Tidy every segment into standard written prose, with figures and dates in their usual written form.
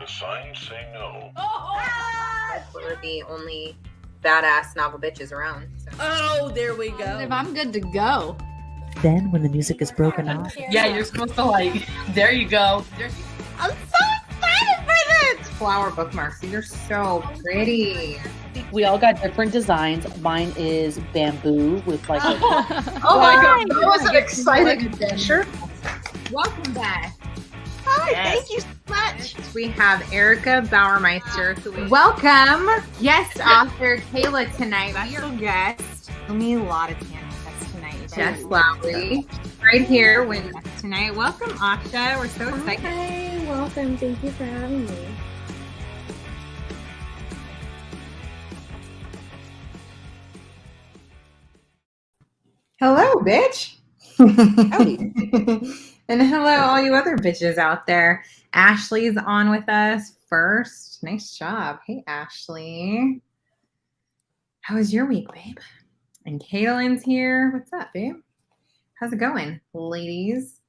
The signs say no. We're the only badass novel bitches around. So. Oh, there we go. I'm good to go. Then, when the music is broken off, yeah, you're supposed to like. There you go. I'm so excited for this! Flower bookmarks. These are so pretty. We all got different designs. Mine is bamboo with like. Oh my god, that was an exciting adventure. Welcome back. Hi, Yes. thank you so much. We have Erica Bauermeister. Welcome, guest author Kayla tonight. Special guest. Me a lot of Tana with us tonight. Jess Lowry, right here with us tonight. Welcome, Asha. We're so excited. Hi, welcome. Thank you for having me. Hello, bitch. And hello, all you other bitches out there. Ashley's on with us first. Nice job. Hey, Ashley. How was your week, babe? And Kaylin's here. What's up, babe? How's it going, ladies?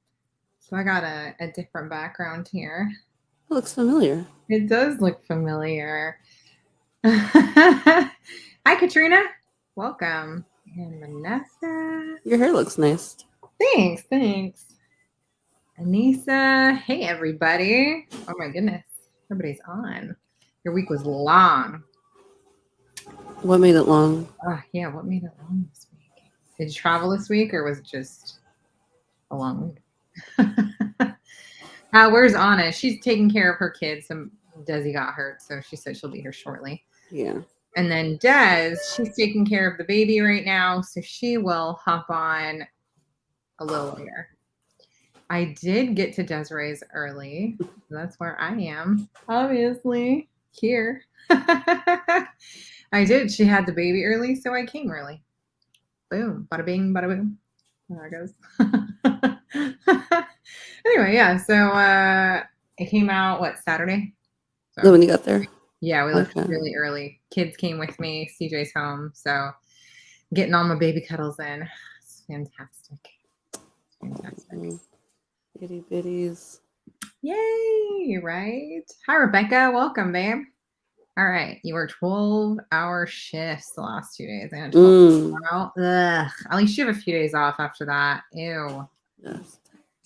So I got a different background here. It looks familiar. It does look familiar. Hi, Katrina. Welcome. And Vanessa. Your hair looks nice. Thanks. Anissa. Hey, everybody. Oh, my goodness. Everybody's on. Your week was long. What made it long? Oh, yeah. What made it long this week? Did you travel this week or was it just a long week? Where's Anna? She's taking care of her kids. Desi got hurt, so she said she'll be here shortly. Yeah. And then Des, she's taking care of the baby right now, so she will hop on a little later. I did get to Desiree's early. So that's where I am, obviously, here. I did. She had the baby early, so I came early. Boom. Bada bing, bada boom. There it goes. Anyway, yeah, so it came out, Saturday? So, Then when you got there? yeah, we left Okay. really early. Kids came with me. CJ's home, so getting all my baby cuddles in. It's fantastic. Itty bitties. Yay, right? Hi, Rebecca. Welcome, babe. All right. You worked 12-hour shifts the last 2 days. I had 12 tomorrow. Ugh. At least you have a few days off after that. Ew. Yes.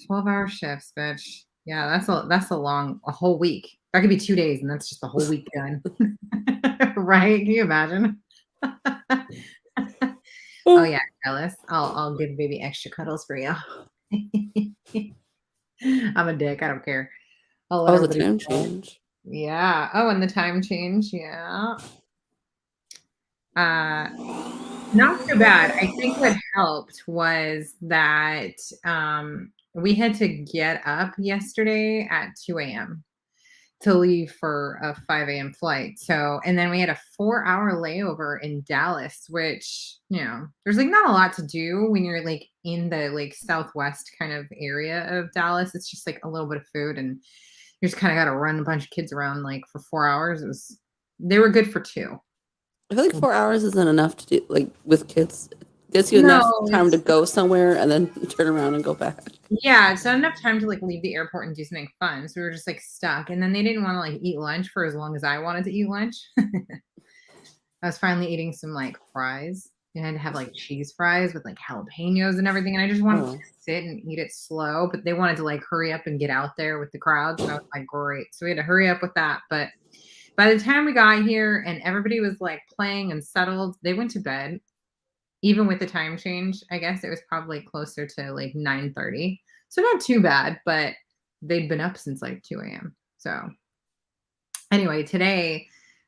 12-hour shifts, bitch. Yeah, that's a whole week. That could be 2 days, and that's just the whole week done. Right? Can you imagine? Oh yeah, jealous. I'll give baby extra cuddles for you. I'm a dick. I don't care. I'll let Oh, the everybody time know. change. Yeah. Oh, and the time change. Yeah. Not too bad. I think what helped was that we had to get up yesterday at 2 a.m. to leave for a 5 a.m. flight. So, and then we had a 4-hour layover in Dallas, which, there's not a lot to do when you're in the southwest kind of area of Dallas. It's just a little bit of food and you just kind of got to run a bunch of kids around for 4 hours. They were good for 2. I feel like 4 hours isn't enough to do, with kids. It gives you enough time to go somewhere and then turn around and go back. Yeah, it's not enough time to leave the airport and do something fun. So we were just stuck. And then they didn't want to eat lunch for as long as I wanted to eat lunch. I was finally eating some fries. And I had to have cheese fries with jalapenos and everything. And I just wanted to sit and eat it slow. But they wanted to hurry up and get out there with the crowd. So I was great. So we had to hurry up with that. But by the time we got here and everybody was playing and settled, they went to bed. Even with the time change, I guess it was probably closer to 9:30. So not too bad, but they'd been up since 2 a.m. So anyway, today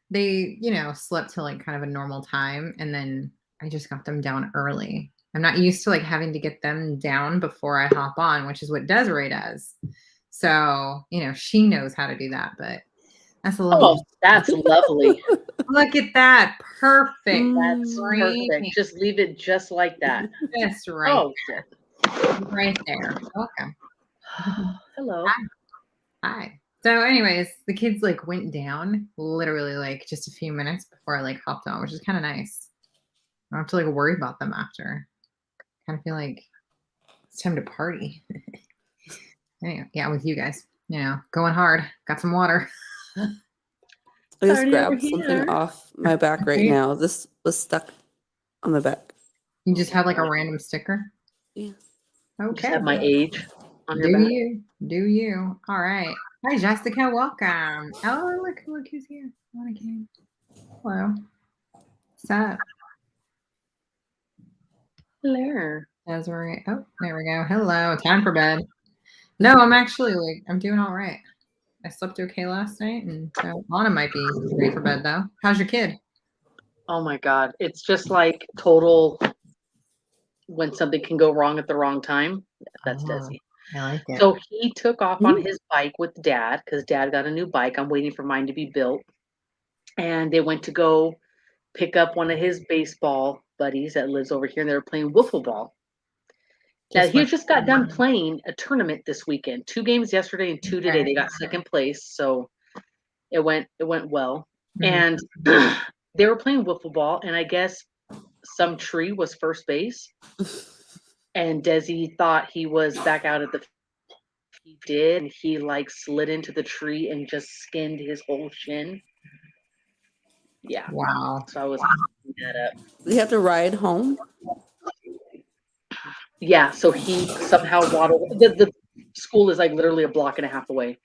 they, slept till kind of a normal time. And then I just got them down early. I'm not used to having to get them down before I hop on, which is what Desiree does. So, she knows how to do that, but that's a little. Oh, that's lovely. Look at that. Perfect. That's perfect. Just leave it just like that. Just right. Oh, there. Right there. Welcome. Hello. Hi. So anyways, the kids went down literally just a few minutes before I hopped on, which is kind of nice. I don't have to worry about them after. Kind of feel it's time to party. Anyway, yeah, with you guys. Going hard. Got some water. I just Party over grabbed something here. off my back right Right. now. This was stuck on my back. You just have like a random sticker. Yeah. Just Okay. have my age on Do your back. you? Do you? All right. Hi, Jessica. Welcome. Oh, look who's here. Monica. Hello. What's up? Hello. Desiree. Oh, there we go. Hello. Time for bed. No, I'm actually I'm doing all right. I slept okay last night, and so Anna might be ready for bed though. How's your kid? Oh my God. It's just like total when something can go wrong at the wrong time. That's Oh, Desi. I like it. So he took off on his bike with dad because dad got a new bike. I'm waiting for mine to be built. And they went to go pick up one of his baseball buddies that lives over here, and they were playing wiffle ball. Now he like just got done playing a tournament this weekend. 2 games yesterday and 2 today. They got second place, so it went well. Mhm. And they were playing wiffle ball, and I guess some tree was first base. And Desi thought he was back out at the. He did, and he like slid into the tree and just skinned his whole shin. Yeah. Wow. So I was picking that up. Did you have to ride home? Yeah. So he somehow waddled. The school is like literally a block and a half away.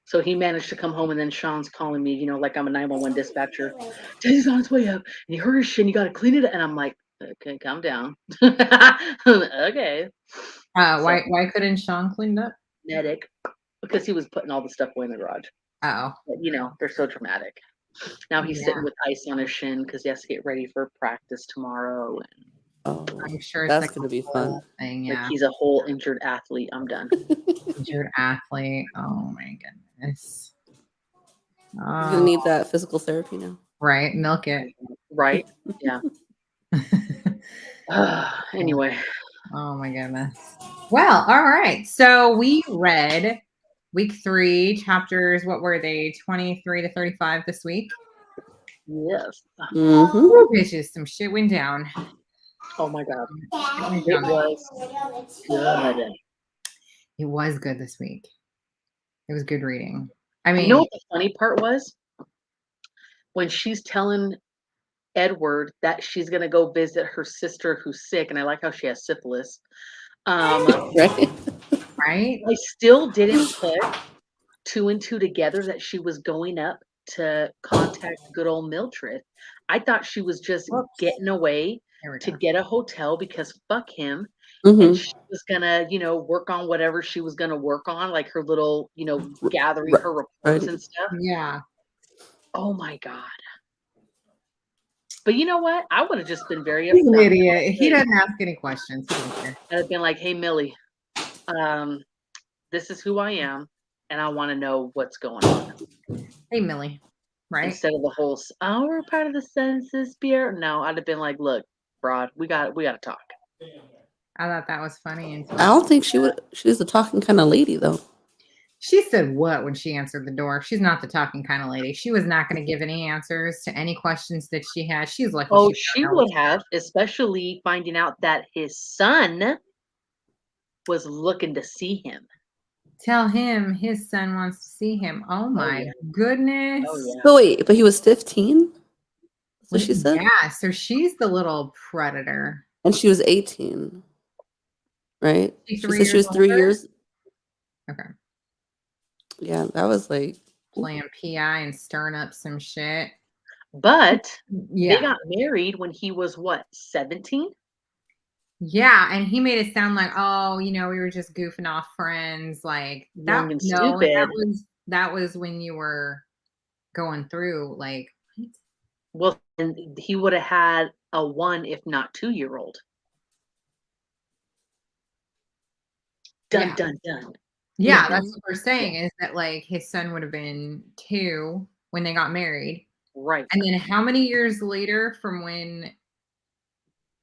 So he managed to come home, and then Sean's calling me, like I'm a 911 dispatcher. Desi's on his way up, and he hurt his shin. You got to clean it. And I'm like, okay, calm down. Okay. Why couldn't Sean clean up? Medic, because he was putting all the stuff away in the garage. Oh. But, they're so dramatic. Now he's sitting with ice on his shin because he has to get ready for practice tomorrow. And Oh, I'm sure that's it's going to be fun. thing, like yeah. he's a whole injured athlete. I'm done. Injured athlete. Oh my goodness. You're going to need that physical therapy now. Right. Milk it. Right? Yeah. Anyway. Oh my goodness. Well, all right. So we read week 3 chapters. What were they? 23 to 35 this week. Yes. Mm-hmm. Oh, bitches, some shit went down. Oh my God. It It was good. It was good this week. It was good reading. I mean, You know what the funny part was? When she's telling Edward that she's gonna go visit her sister who's sick, and I like how she has syphilis. Right? right? I still didn't put 2 and 2 together that she was going up to contact good old Mildred. I thought she was just getting away to get a hotel because fuck him. And she was gonna, work on whatever she was gonna work on, like her little, gathering her reports and stuff. Yeah. Oh my God. But you know what? I would have just been very He's an upfront. idiot. He doesn't ask any questions. He doesn't care. I'd have been like, hey Millie, this is who I am, and I want to know what's going on. Hey Millie. Right? Instead of the whole, oh, we're part of the Census Bureau. No, I'd have been like, look, broad, we got to talk. I thought that was funny. I don't think she would. She's a talking kind of lady, though. She said what when she answered the door? She's not the talking kind of lady. She was not going to give any answers to any questions that she had. She's lucky. Oh, she would have, especially finding out that his son was looking to see him. Tell him his son wants to see him. Oh my goodness. Oh, yeah. So wait, but he was 15? That's what she said? Yeah, so she's the little predator. And she was 18, right? She said she was 3 years. Okay. Yeah, that was like playing PI and stirring up some shit. But yeah, they got married when he was what, 17? Yeah, and he made it sound like, oh, we were just goofing off friends, like that. Young and No, stupid. that was when you were going through, like. Well, and he would have had a 1, if not 2-year-old. Dun, dun, dun. Yeah, that's what we're saying is that like his son would have been 2 when they got married. Right. And then how many years later from when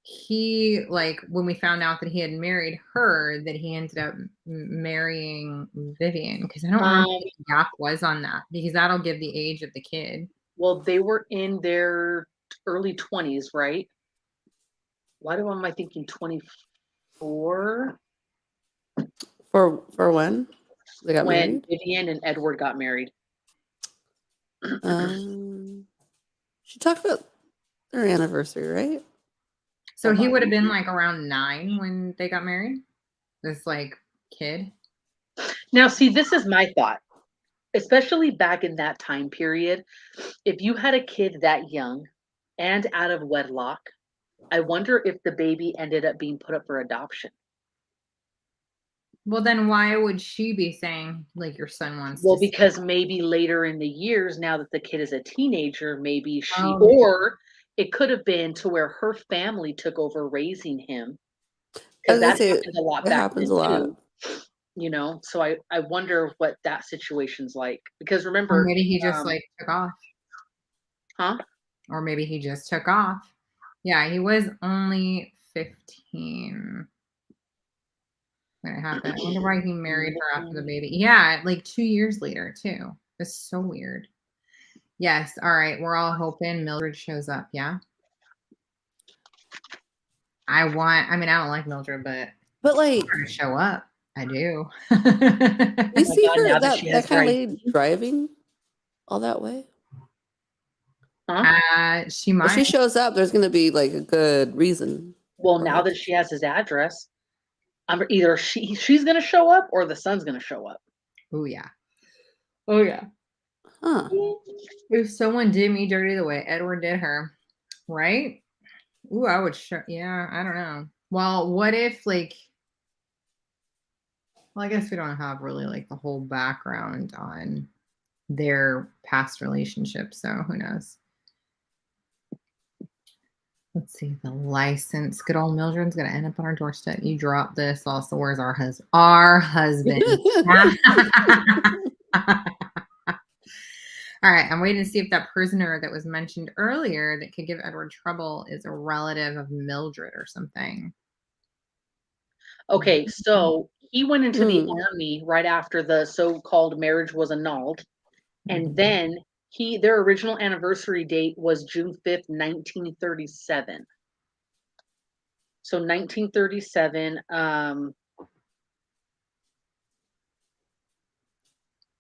he, like, when we found out that he had married her, that he ended up marrying Vivian? Because I don't remember what the gap was on that, because that'll give the age of the kid. Well, they were in their early 20s, right? Why am I thinking 24? for when they got married? Vivian and Edward got married. She talked about their anniversary, right? So he would have been like around 9 when they got married. This like kid. Now, see, this is my thought, especially back in that time period. If you had a kid that young and out of wedlock, I wonder if the baby ended up being put up for adoption. Well, then why would she be saying like your son wants Well, to see? because maybe later in the years, now that the kid is a teenager, maybe she, Oh. or it could have been to where her family took over raising him. I Because was gonna that say happened a lot it back happens then a lot. too. You know, so I wonder what that situation's like. Because Or remember, maybe he just like took off. huh? Or maybe he just took off. Yeah, he was only 15 when it happened. I wonder why he married her after the baby. Yeah, like 2 years later too. That's so weird. Yes, all right. We're all hoping Mildred shows up, yeah? I mean, I don't like Mildred, but like, her to show up. I do. you Oh see God, her now that that she that has kind of dry lady driving all that way. She If might. she shows up, there's gonna be like a good reason. Well, for now it. that she has his address, either she's gonna show up or the son's gonna show up. Oh yeah. Oh yeah. Huh. If someone did me dirty the way Edward did her, right? Ooh, I would show. Yeah, I don't know. Well, what if like? Well, I guess we don't have really like the whole background on their past relationship, so who knows? Let's see the license. Good old Mildred's gonna end up on our doorstep. You drop this. Also, where's our husband? Our husband. All right, I'm waiting to see if that prisoner that was mentioned earlier that could give Edward trouble is a relative of Mildred or something. Okay, so he went into the Mm. army right after the so-called marriage was annulled, and then their original anniversary date was June 5th, 1937. So 1937,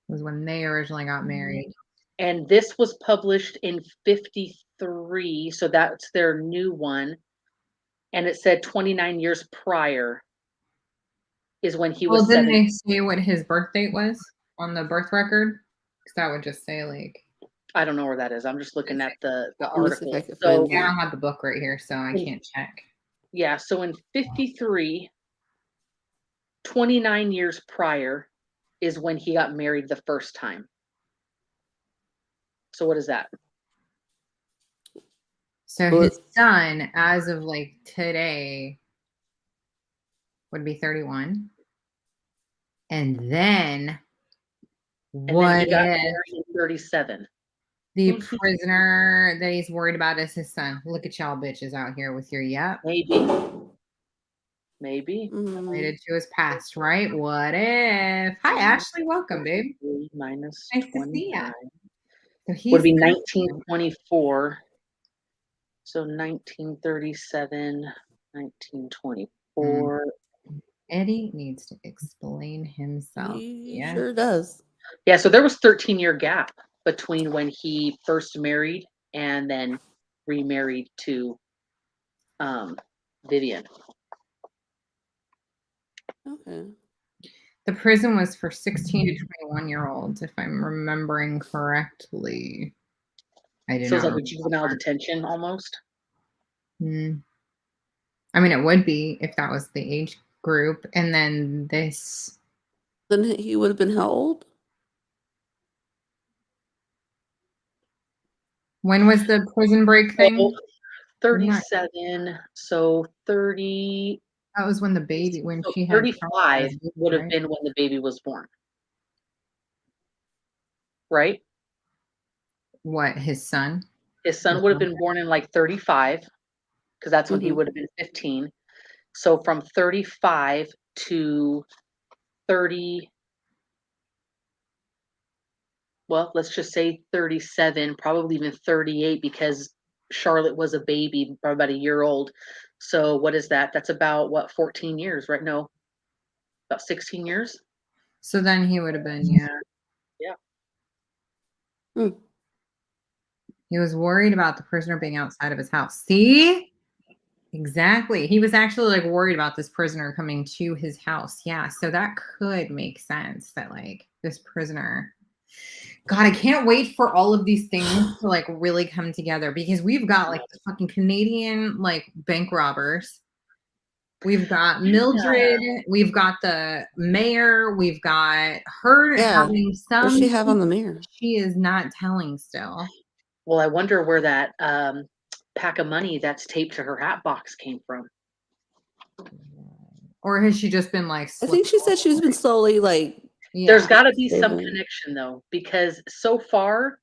Was when they originally got married. and this was published in 53, so that's their new one. And it said 29 years prior is when he Well, was didn't 7. they say what his birth date was on the birth record? Because that would just say like. I don't know where that is. I'm just looking at the Let me see if article. I can So find I that. don't have the book right here, so I can't check. yeah, so in 53, 29 years prior is when he got married the first time. So what is that? So Well, his son, as of like today, would be 31. And then And then what he got if married in 37. the prisoner that he's worried about is his son? Look at y'all bitches out here with your Maybe. related to his past, right? What if? Hi, Ashley. Welcome, babe. Minus Nice to 25 see ya. So would he's be 1924. So 1937, 1924. Eddie needs to explain himself. he Yeah. sure does. Yeah, so there was 13-year gap between when he first married and then remarried to Vivian. Okay. The prison was for 16 to 21-year-olds, if I'm remembering correctly. I do So it's not like a juvenile detention almost. remember. I mean, it would be if that was the age group. And then this. Then he would have been how old? When was the prison break thing? Well, 37. So 30. That was when the baby, when So she had 35 baby, would have right? been when the baby was born. Right? What, his son? His son would have been born in like 35, because that's when he would have been 15. So from 35 to 30, well, let's just say 37, probably even 38, because Charlotte was a baby, about a year old. So what is that? That's about what, 14 years, right? No, about 16 years. So then he would have been, yeah. Yeah. Hmm. He was worried about the prisoner being outside of his house. See? Exactly. He was actually like worried about this prisoner coming to his house. Yeah. So that could make sense that like this prisoner. God, I can't wait for all of these things to like really come together because we've got like the fucking Canadian like bank robbers. We've got Mildred. We've got the mayor. We've got her having What some. does she have on the mirror? She is not telling still. Well, I wonder where that pack of money that's taped to her hat box came from. Or has she just been like? I think she said she's been slowly like. Yeah. There's got to be some Saving. connection though, because so far,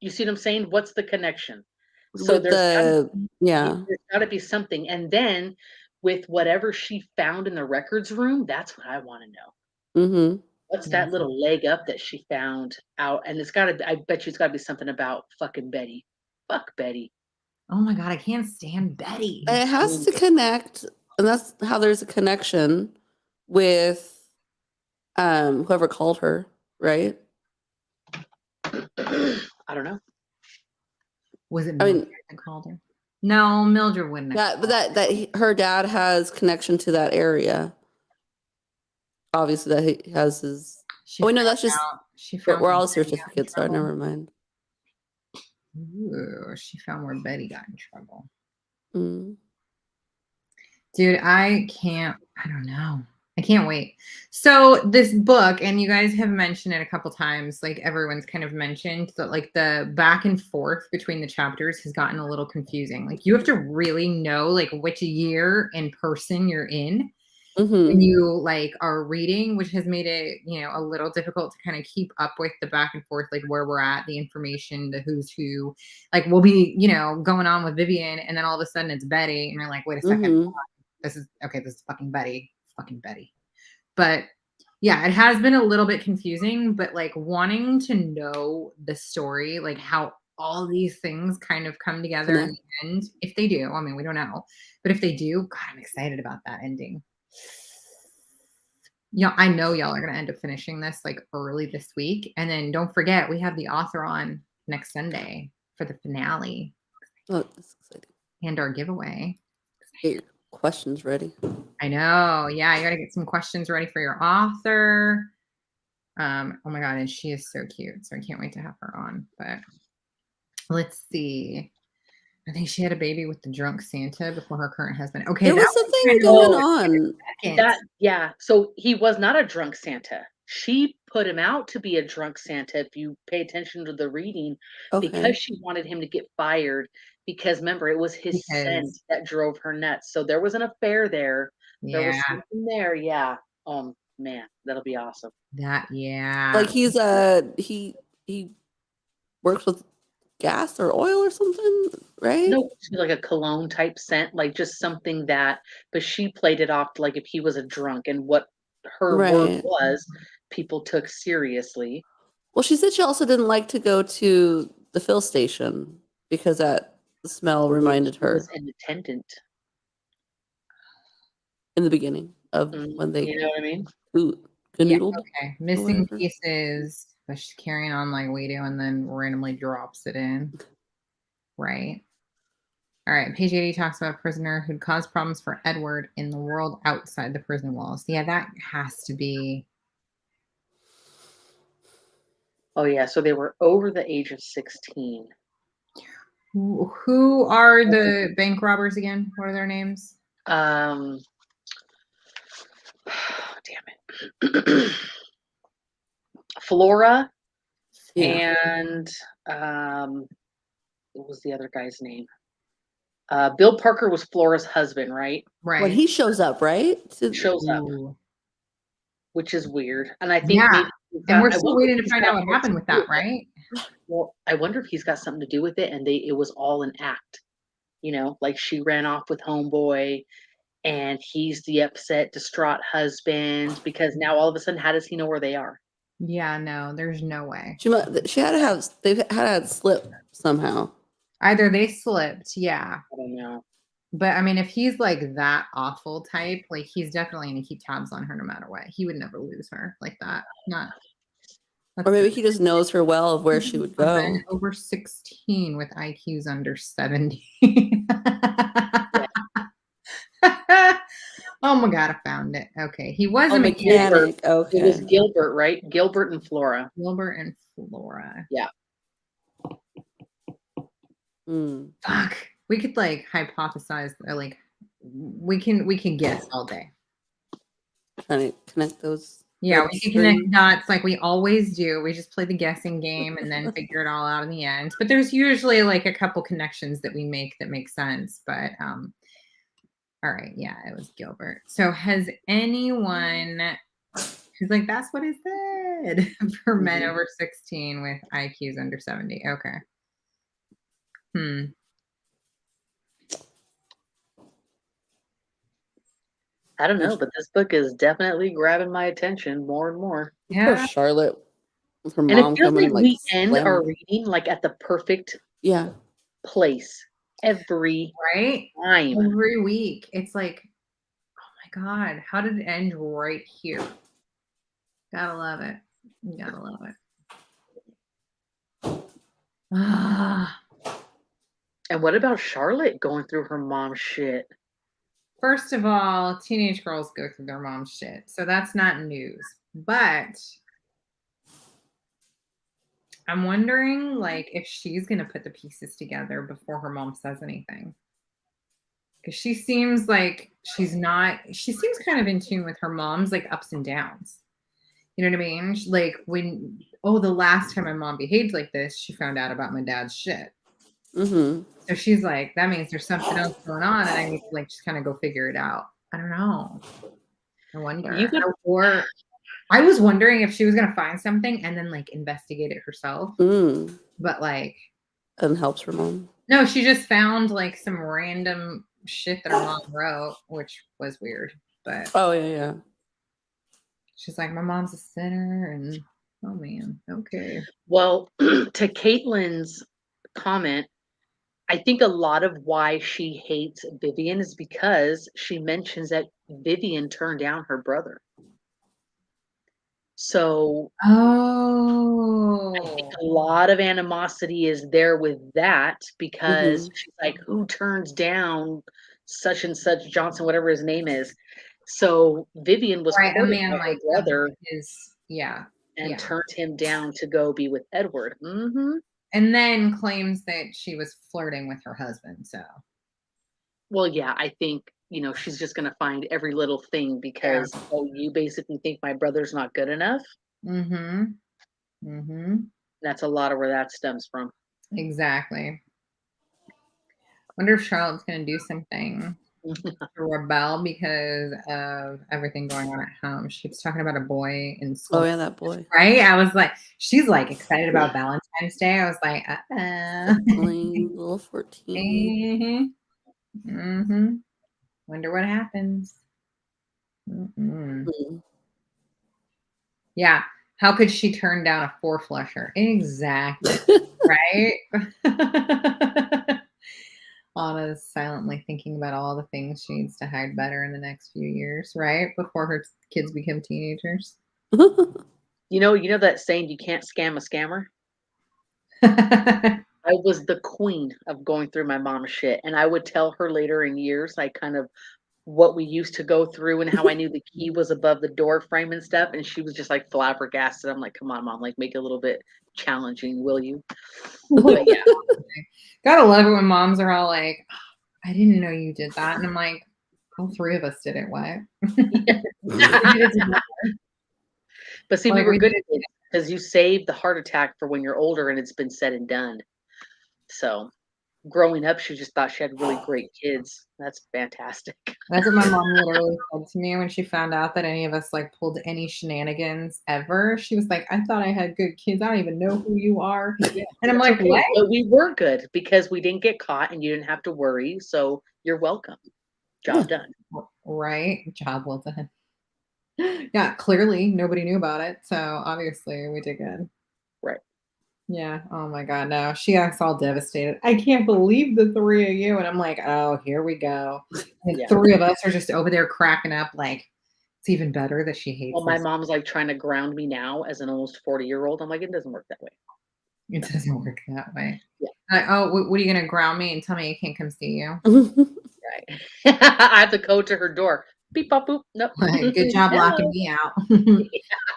you see what I'm saying? What's the connection? So With there's yeah. got to be something. And then with whatever she found in the records room, that's what I want to know. Mm-hmm. What's that little leg up that she found out? And it's got to, I bet you it's got to be something about fucking Betty. Fuck Betty. Oh my God, I can't stand Betty. It has to connect, and that's how there's a connection with whoever called her, right? I don't know. Was it I Mildred mean, that called her? No, Mildred wouldn't have. but her dad has connection to that area. Obviously, that he has his. Oh, no, that's just. We're all certificates, so never mind. Ooh, she found where Betty got in trouble. Mm. Dude, I don't know. I can't wait. So this book, and you guys have mentioned it a couple times, like everyone's kind of mentioned that like the back and forth between the chapters has gotten a little confusing. Like you have to really know like which year and person you're in when you like are reading, which has made it, you know, a little difficult to kind of keep up with the back and forth, like where we're at, the information, the who's who. Like we'll be, you know, going on with Vivian, and then all of a sudden it's Betty, and you're like, wait a second, this is fucking Betty, But yeah, it has been a little bit confusing, but like wanting to know the story, like how all these things kind of come together in the end, if they do. I mean, we don't know, but if they do, God, I'm excited about that ending. Yeah, I know y'all are going to end up finishing this like early this week. And then don't forget, we have the author on next Sunday for the finale. Oh, that's exciting. And our giveaway. Get your questions ready. I know. Yeah, you got to get some questions ready for your author. Oh my God, and she is so cute. So I can't wait to have her on. But let's see. I think she had a baby with the drunk Santa before her current husband. Okay, there was something going on. So he was not a drunk Santa. She put him out to be a drunk Santa. If you pay attention to the reading, because she wanted him to get fired. Because remember, it was his scent that drove her nuts. So there was an affair there. Yeah. There was something there. Yeah. Oh man, that'll be awesome. Like he's he works with gas or oil or something, right? No, like a cologne type scent, like just something that, but she played it off like if he was a drunk, and what her work was, people took seriously. Well, she said she also didn't like to go to the fill station because that smell reminded her. Was an attendant in the beginning of when they, you know what I mean? Canoodled. Okay, missing pieces. But she's carrying on like we do, and then randomly drops it in. Right. All right. Page 80 talks about a prisoner who'd caused problems for Edward in the world outside the prison walls. Yeah, that has to be. Oh yeah, so they were over the age of 16. Who are the bank robbers again? What are their names? Damn it. Flora and what was the other guy's name? Bill Parker was Flora's husband, right? Right. When he shows up, right? Shows up, which is weird. And I think maybe and we're still waiting to find out what happened with that, right? Well, I wonder if he's got something to do with it, and it was all an act. You know, like she ran off with homeboy, and he's the upset, distraught husband because now all of a sudden, how does he know where they are? Yeah, no, there's no way. She had to have slip somehow. Either they slipped, yeah. I don't know. But I mean, if he's like that awful type, like he's definitely gonna keep tabs on her no matter what. He would never lose her like that. Or maybe he just knows her well of where she would go. Men over 16 with IQs under 70. Oh my God, I found it. Okay. He was a mechanic. Okay. It was Gilbert, right? Gilbert and Flora. Gilbert and Flora. Yeah. Fuck. We could like hypothesize, or like we can guess all day. Trying to connect those. Yeah, we can connect dots like we always do. We just play the guessing game and then figure it all out in the end. But there's usually like a couple connections that we make that make sense. But all right, yeah, it was Gilbert. So has anyone who's like, that's what it said for men over 16 with IQs under 70? Okay. I don't know, but this book is definitely grabbing my attention more and more. Yeah. Poor Charlotte with her and mom it feels coming like we end our reading like at the perfect place every time. Every week. It's like, oh my God, how did it end right here? Gotta love it. You gotta love it. And what about Charlotte going through her mom's shit? First of all, teenage girls go through their mom's shit. So that's not news. But I'm wondering like if she's going to put the pieces together before her mom says anything. Because she seems like she seems kind of in tune with her mom's like ups and downs. You know what I mean? Like when, the last time my mom behaved like this, she found out about my dad's shit. So she's like, that means there's something else going on, and I need to like just kind of go figure it out. I don't know. I wonder. Or I was wondering if she was gonna find something and then like investigate it herself. But like, and helps her mom. No, she just found like some random shit that her mom wrote, which was weird. But yeah. She's like, my mom's a sinner, and oh man, okay. Well, to Caitlin's comment, I think a lot of why she hates Vivian is because she mentions that Vivian turned down her brother. So I think a lot of animosity is there with that because she's like, who turns down such and such Johnson, whatever his name is. So Vivian was a man her like brother and turned him down to go be with Edward. And then claims that she was flirting with her husband. So, well, yeah, I think, she's just going to find every little thing because, you basically think my brother's not good enough. That's a lot of where that stems from. Exactly. Wonder if Charlotte's going to do something to rebel because of everything going on at home. She was talking about a boy in school. Oh yeah, that boy. Right? I was like, she's like excited about Valentine's Day. I was like, little 14. Wonder what happens. Yeah. How could she turn down a 4-flusher? Exactly. Right? Anna's silently thinking about all the things she needs to hide better in the next few years, right? Before her kids become teenagers. You know that saying, you can't scam a scammer? I was the queen of going through my mom's shit. And I would tell her later in years, like kind of what we used to go through and how I knew the key was above the door frame and stuff. And she was just like flabbergasted. I'm like, come on, Mom, like make it a little bit challenging, will you? But yeah. Gotta love it when moms are all like, I didn't know you did that. And I'm like, all 3 of us did it. What? But see, we were good at it because you saved the heart attack for when you're older and it's been said and done. So growing up, she just thought she had really great kids. That's fantastic. That's what my mom literally said to me when she found out that any of us like pulled any shenanigans ever. She was like, I thought I had good kids. I don't even know who you are. And I'm like, what? But we were good because we didn't get caught and you didn't have to worry. So you're welcome. Job done. Right. Job well done. Yeah, clearly nobody knew about it. So obviously we did good. Right. Yeah. Oh my God. No, she acts all devastated. I can't believe the 3 of you. And I'm like, oh, here we go. And 3 of us are just over there cracking up like, It's even better that she hates Well, my this. mom's like trying to ground me now as an almost 40-year-old. I'm like, it doesn't work that way. It doesn't work that way. Yeah. Like, oh, what are you gonna ground me and tell me I can't come see you? Right. I have to go to her door. Beep, bop, boop. Nope. Like, good job locking me out.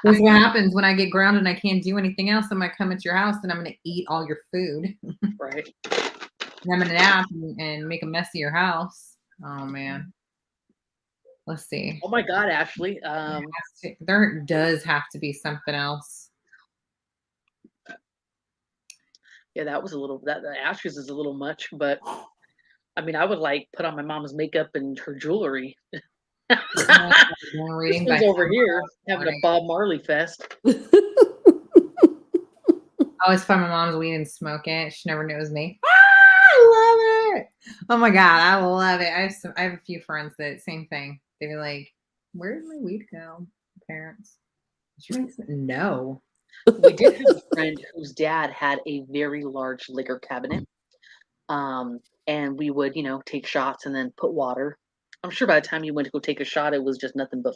That's what happens when I get grounded and I can't do anything else. I'm gonna come at your house and I'm gonna eat all your food. Right. And I'm gonna nap and make a mess of your house. Oh man. Let's see. Oh my God, Ashley. There does have to be something else. Yeah, that was a little, that the ashes is a little much, but I mean, I would like put on my mom's makeup and her jewelry. Reading She's over here having a Bob Marley fest. I always find my mom's weed and smoke it. She never knows me. I love it. Oh my God, I love it. I have a few friends that same thing. They'd be like, "Where did my weed go?" Parents. Did you guys know? We did have a friend whose dad had a very large liquor cabinet. And we would, take shots and then put water. I'm sure by the time you went to go take a shot, it was just nothing but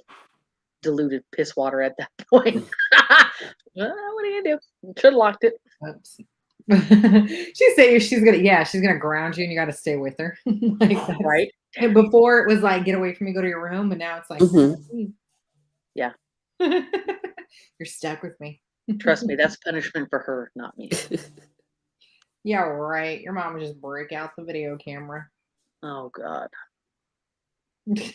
diluted piss water at that point. Well, what are you gonna do? Should have locked it. Oops. she's gonna ground you and you gotta stay with her. Like Right. And before it was like, get away from me, go to your room, but now it's like, Yeah. You're stuck with me. Trust me, that's punishment for her, not me. Yeah, right. Your mom would just break out the video camera. Oh God. Did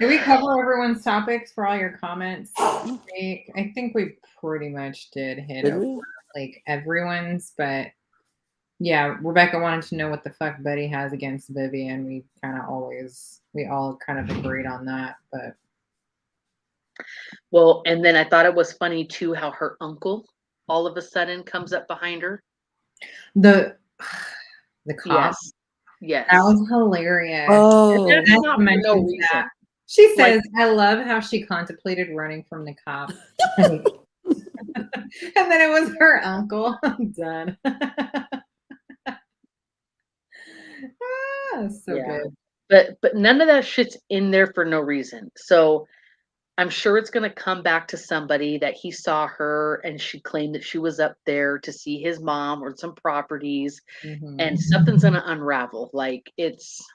we cover everyone's topics for all your comments? I think we pretty much did hit over like everyone's, but yeah, Rebecca wanted to know what the fuck Betty has against Vivian. We all kind of agreed on that, but Well, and then I thought it was funny too how her uncle all of a sudden comes up behind her. The cop. Yes. That was hilarious. Oh, that's not for no reason. That. She says, I love how she contemplated running from the cop. And then it was her uncle. I'm done. So good. But none of that shit's in there for no reason. So I'm sure it's going to come back to somebody that he saw her and she claimed that she was up there to see his mom or some properties, and something's going to unravel. Like it's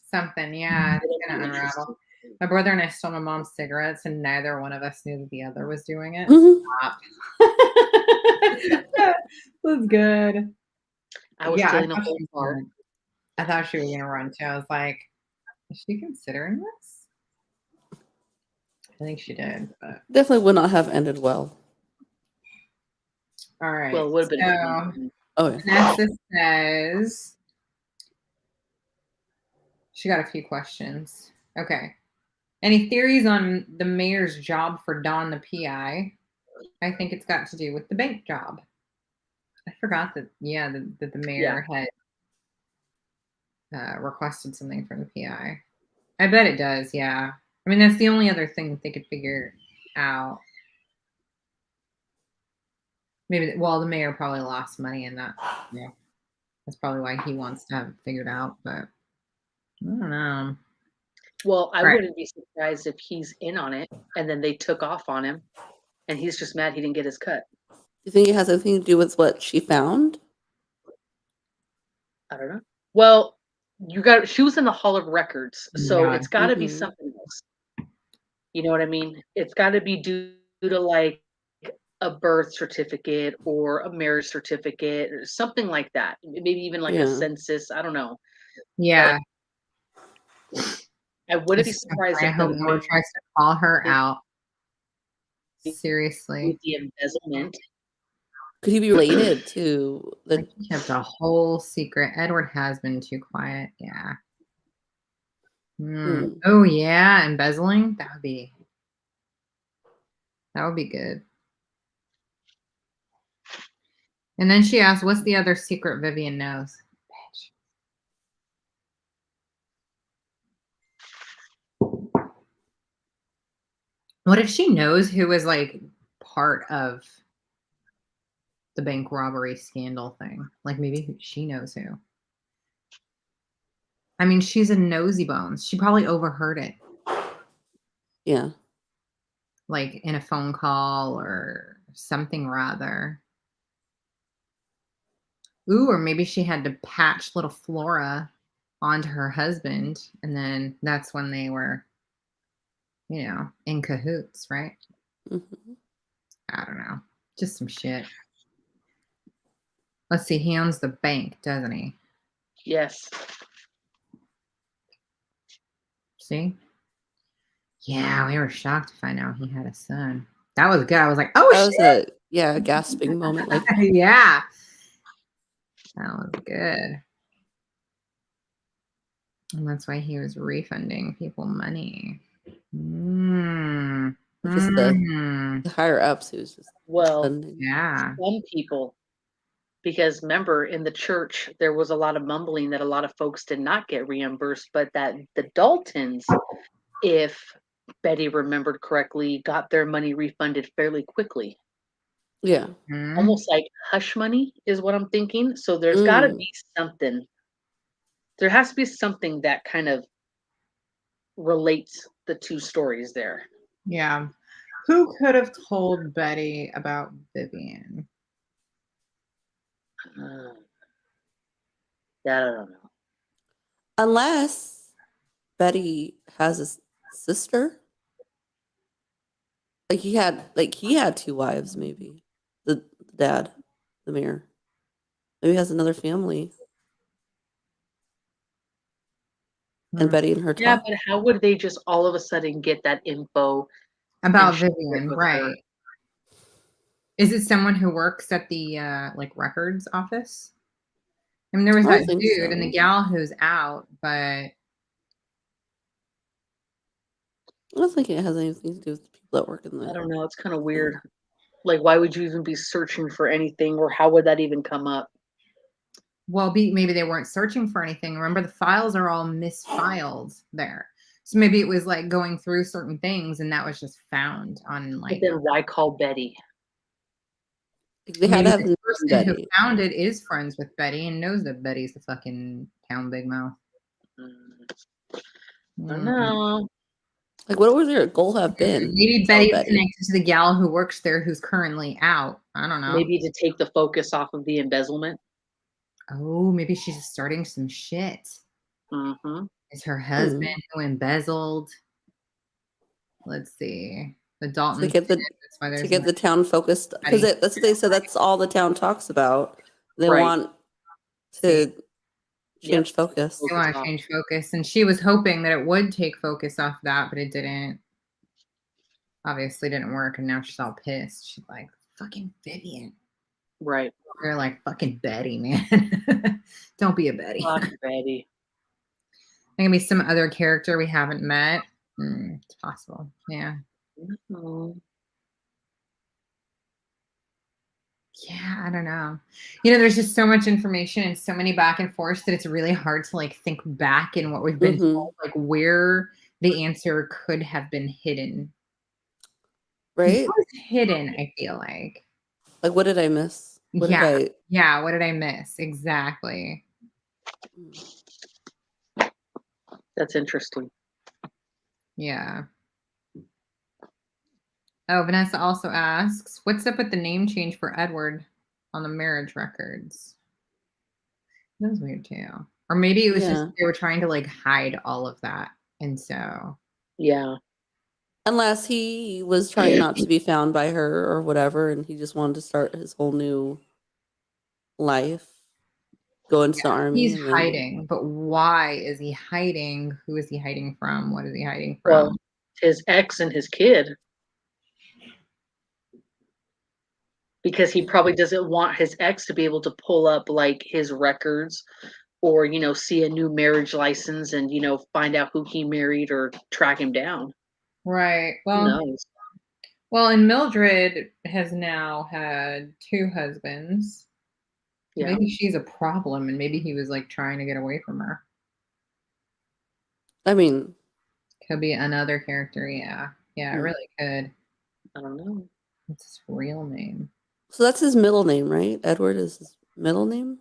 something. Yeah, it's going to unravel. My brother and I stole my mom's cigarettes and neither one of us knew that the other was doing it. Stop. That was good. I was stealing a whole bar. I thought she was going to run too. I was like, is she considering this? I think she did, but definitely would not have ended well. All right. Well, it would have been. Vanessa says she got a few questions. Okay. Any theories on the mayor's job for Don the PI? I think it's got to do with the bank job. I forgot that. Yeah, that the mayor had requested something from the PI. I bet it does. Yeah. I mean, that's the only other thing that they could figure out. Maybe, the mayor probably lost money in that. Yeah. That's probably why he wants to have it figured out, but I don't know. Well, I wouldn't be surprised if he's in on it and then they took off on him and he's just mad he didn't get his cut. Do you think it has anything to do with what she found? I don't know. Well, she was in the Hall of Records, so it's got to be something else. You know what I mean? It's got to be due to like a birth certificate or a marriage certificate or something like that. Maybe even like a census. I don't know. Yeah. But I wouldn't be surprised if the Lord tries to call her out. Seriously. With the embezzlement. Could he be related to the? He kept a whole secret. Edward has been too quiet. Yeah. Oh yeah, embezzling. That would be good. And then she asked, "What's the other secret Vivian knows?" Bitch. What if she knows who was like part of the bank robbery scandal thing? Like maybe she knows who. I mean, she's a nosy bones. She probably overheard it. Yeah. Like in a phone call or something rather. Ooh, or maybe she had to patch little Flora onto her husband, and then that's when they were, in cahoots, right? Mhm. I don't know. Just some shit. Let's see. He owns the bank, doesn't he? Yes. See? Yeah, we were shocked to find out he had a son. That was good. I was like, oh, That was shit. a gasping moment. Like, Yeah. That was good. And that's why he was refunding people money. just the higher ups, who's just Well, funding. Yeah. some people, because remember in the church there was a lot of mumbling that a lot of folks did not get reimbursed, but that the Daltons, if Betty remembered correctly, got their money refunded fairly quickly. Yeah. Almost like hush money is what I'm thinking. So there's got to be something. There has to be something that kind of relates the two stories there. Yeah. Who could have told Betty about Vivian? That I don't know. Unless Betty has a sister. He had two wives, maybe. The dad, the mayor. Maybe he has another family. And Betty and her Yeah, talk. but how would they just all of a sudden get that info About and share it Vivian, with her? right. Is it someone who works at the records office? I mean, there was I don't that think dude and the so. gal who's out, but I don't think it has anything to do with the people that work in I the. don't know. It's kind of weird. Like, why would you even be searching for anything, or how would that even come up? well, maybe they weren't searching for anything. Remember, the files are all misfiled there. So maybe it was like going through certain things and that was just found on But then why call Betty? They had maybe to have the known person who Betty. found it is friends with Betty and knows that Betty's the fucking town big mouth. I don't know. Like, what would their goal have been? Maybe Tell Betty's Betty. connected to the gal who works there who's currently out. I don't know. Maybe to take the focus off of the embezzlement. Oh, maybe she's just starting some shit. Mm-hmm. It's her husband who embezzled. Let's see. The Dalton. To get the town focused, because that's what they said. That's all the town talks about. They Right. want to change focus. They want to change focus, and she was hoping that it would take focus off that, but it didn't. Obviously, didn't work, and now she's all pissed. She's like, "Fucking Vivian." Right. They're like, "Fucking Betty, man. Don't be a Betty." Fuck Betty. There can be some other character we haven't met. It's possible. Yeah. Mm-hmm. Yeah, I don't know. There's just so much information and so many back and forth that it's really hard to think back in what we've been told, like where the answer could have been hidden. Right? It was hidden, I feel like. Like, what did I miss? What did I? Yeah, what did I miss? Exactly. That's interesting. Yeah. Oh, Vanessa also asks, what's up with the name change for Edward on the marriage records? That was weird too. Or maybe it was just they were trying to hide all of that. And so. Yeah. Unless he was trying not to be found by her or whatever, and he just wanted to start his whole new life, go into the army. He's hiding, but why is he hiding? Who is he hiding from? What is he hiding from? Well, his ex and his kid. Because he probably doesn't want his ex to be able to pull up his records or, see a new marriage license and, find out who he married or track him down. Right. Who knows? Well, and Mildred has now had 2 husbands. Yeah. Maybe she's a problem and maybe he was trying to get away from her. I mean, could be another character. Yeah. Yeah, it really could. I don't know. What's his real name? So that's his middle name, right? Edward is his middle name?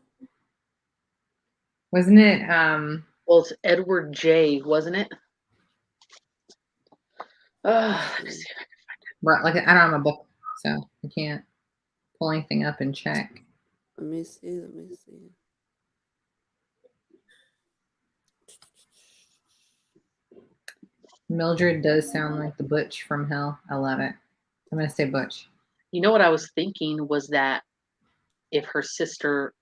Wasn't it Well, it's Edward J, wasn't it? Let me see if I can find it. Right, like I don't have a book, so I can't pull anything up and check. Let me see. Let me see. Mildred does sound like the Butch from Hell. I love it. I'm gonna say Butch. You know what I was thinking was that if her sister.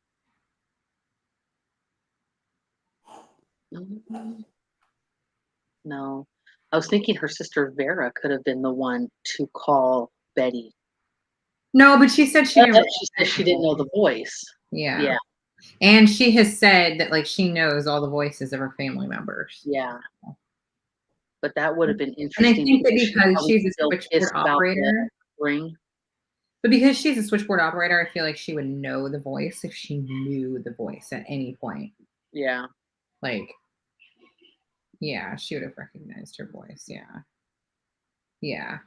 No, I was thinking her sister Vera could have been the one to call Betty. No, but she said she But didn't. she said she didn't know the voice. Yeah. Yeah. And she has said that like she knows all the voices of her family members. Yeah. But that would have been And I interesting. think that because probably she's a still switchboard pissed about the operator. ring. But because she's a switchboard operator, I feel like she would know the voice if she knew the voice at any point. Yeah. Like, yeah, she would have recognized her voice. Yeah. Yeah.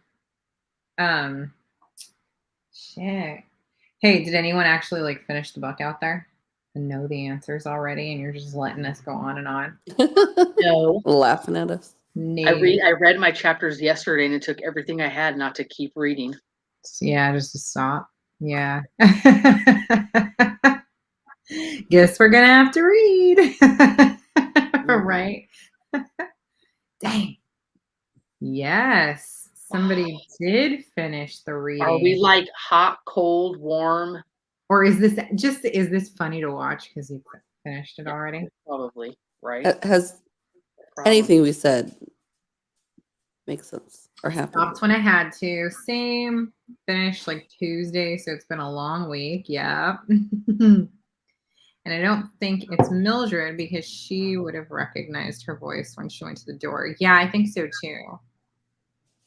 Shit. Hey, did anyone actually like finish the book out there and know the answers already? And you're just letting us go on and on? No. Laughing at us. No. I read my chapters yesterday and it took everything I had not to keep reading. Yeah, just to stop. Yeah. Guess we're gonna have to read. Right. Dang. Yes. Somebody did finish the reading. Are we like hot, cold, warm? Or is this funny to watch because you finished it already? Probably, right? Has Probably. anything we said make sense or happened? Stopped when I had to. Same. Finished like Tuesday, so it's been a long week. Yeah. And I don't think it's Mildred because she would have recognized her voice when she went to the door. Yeah, I think so too.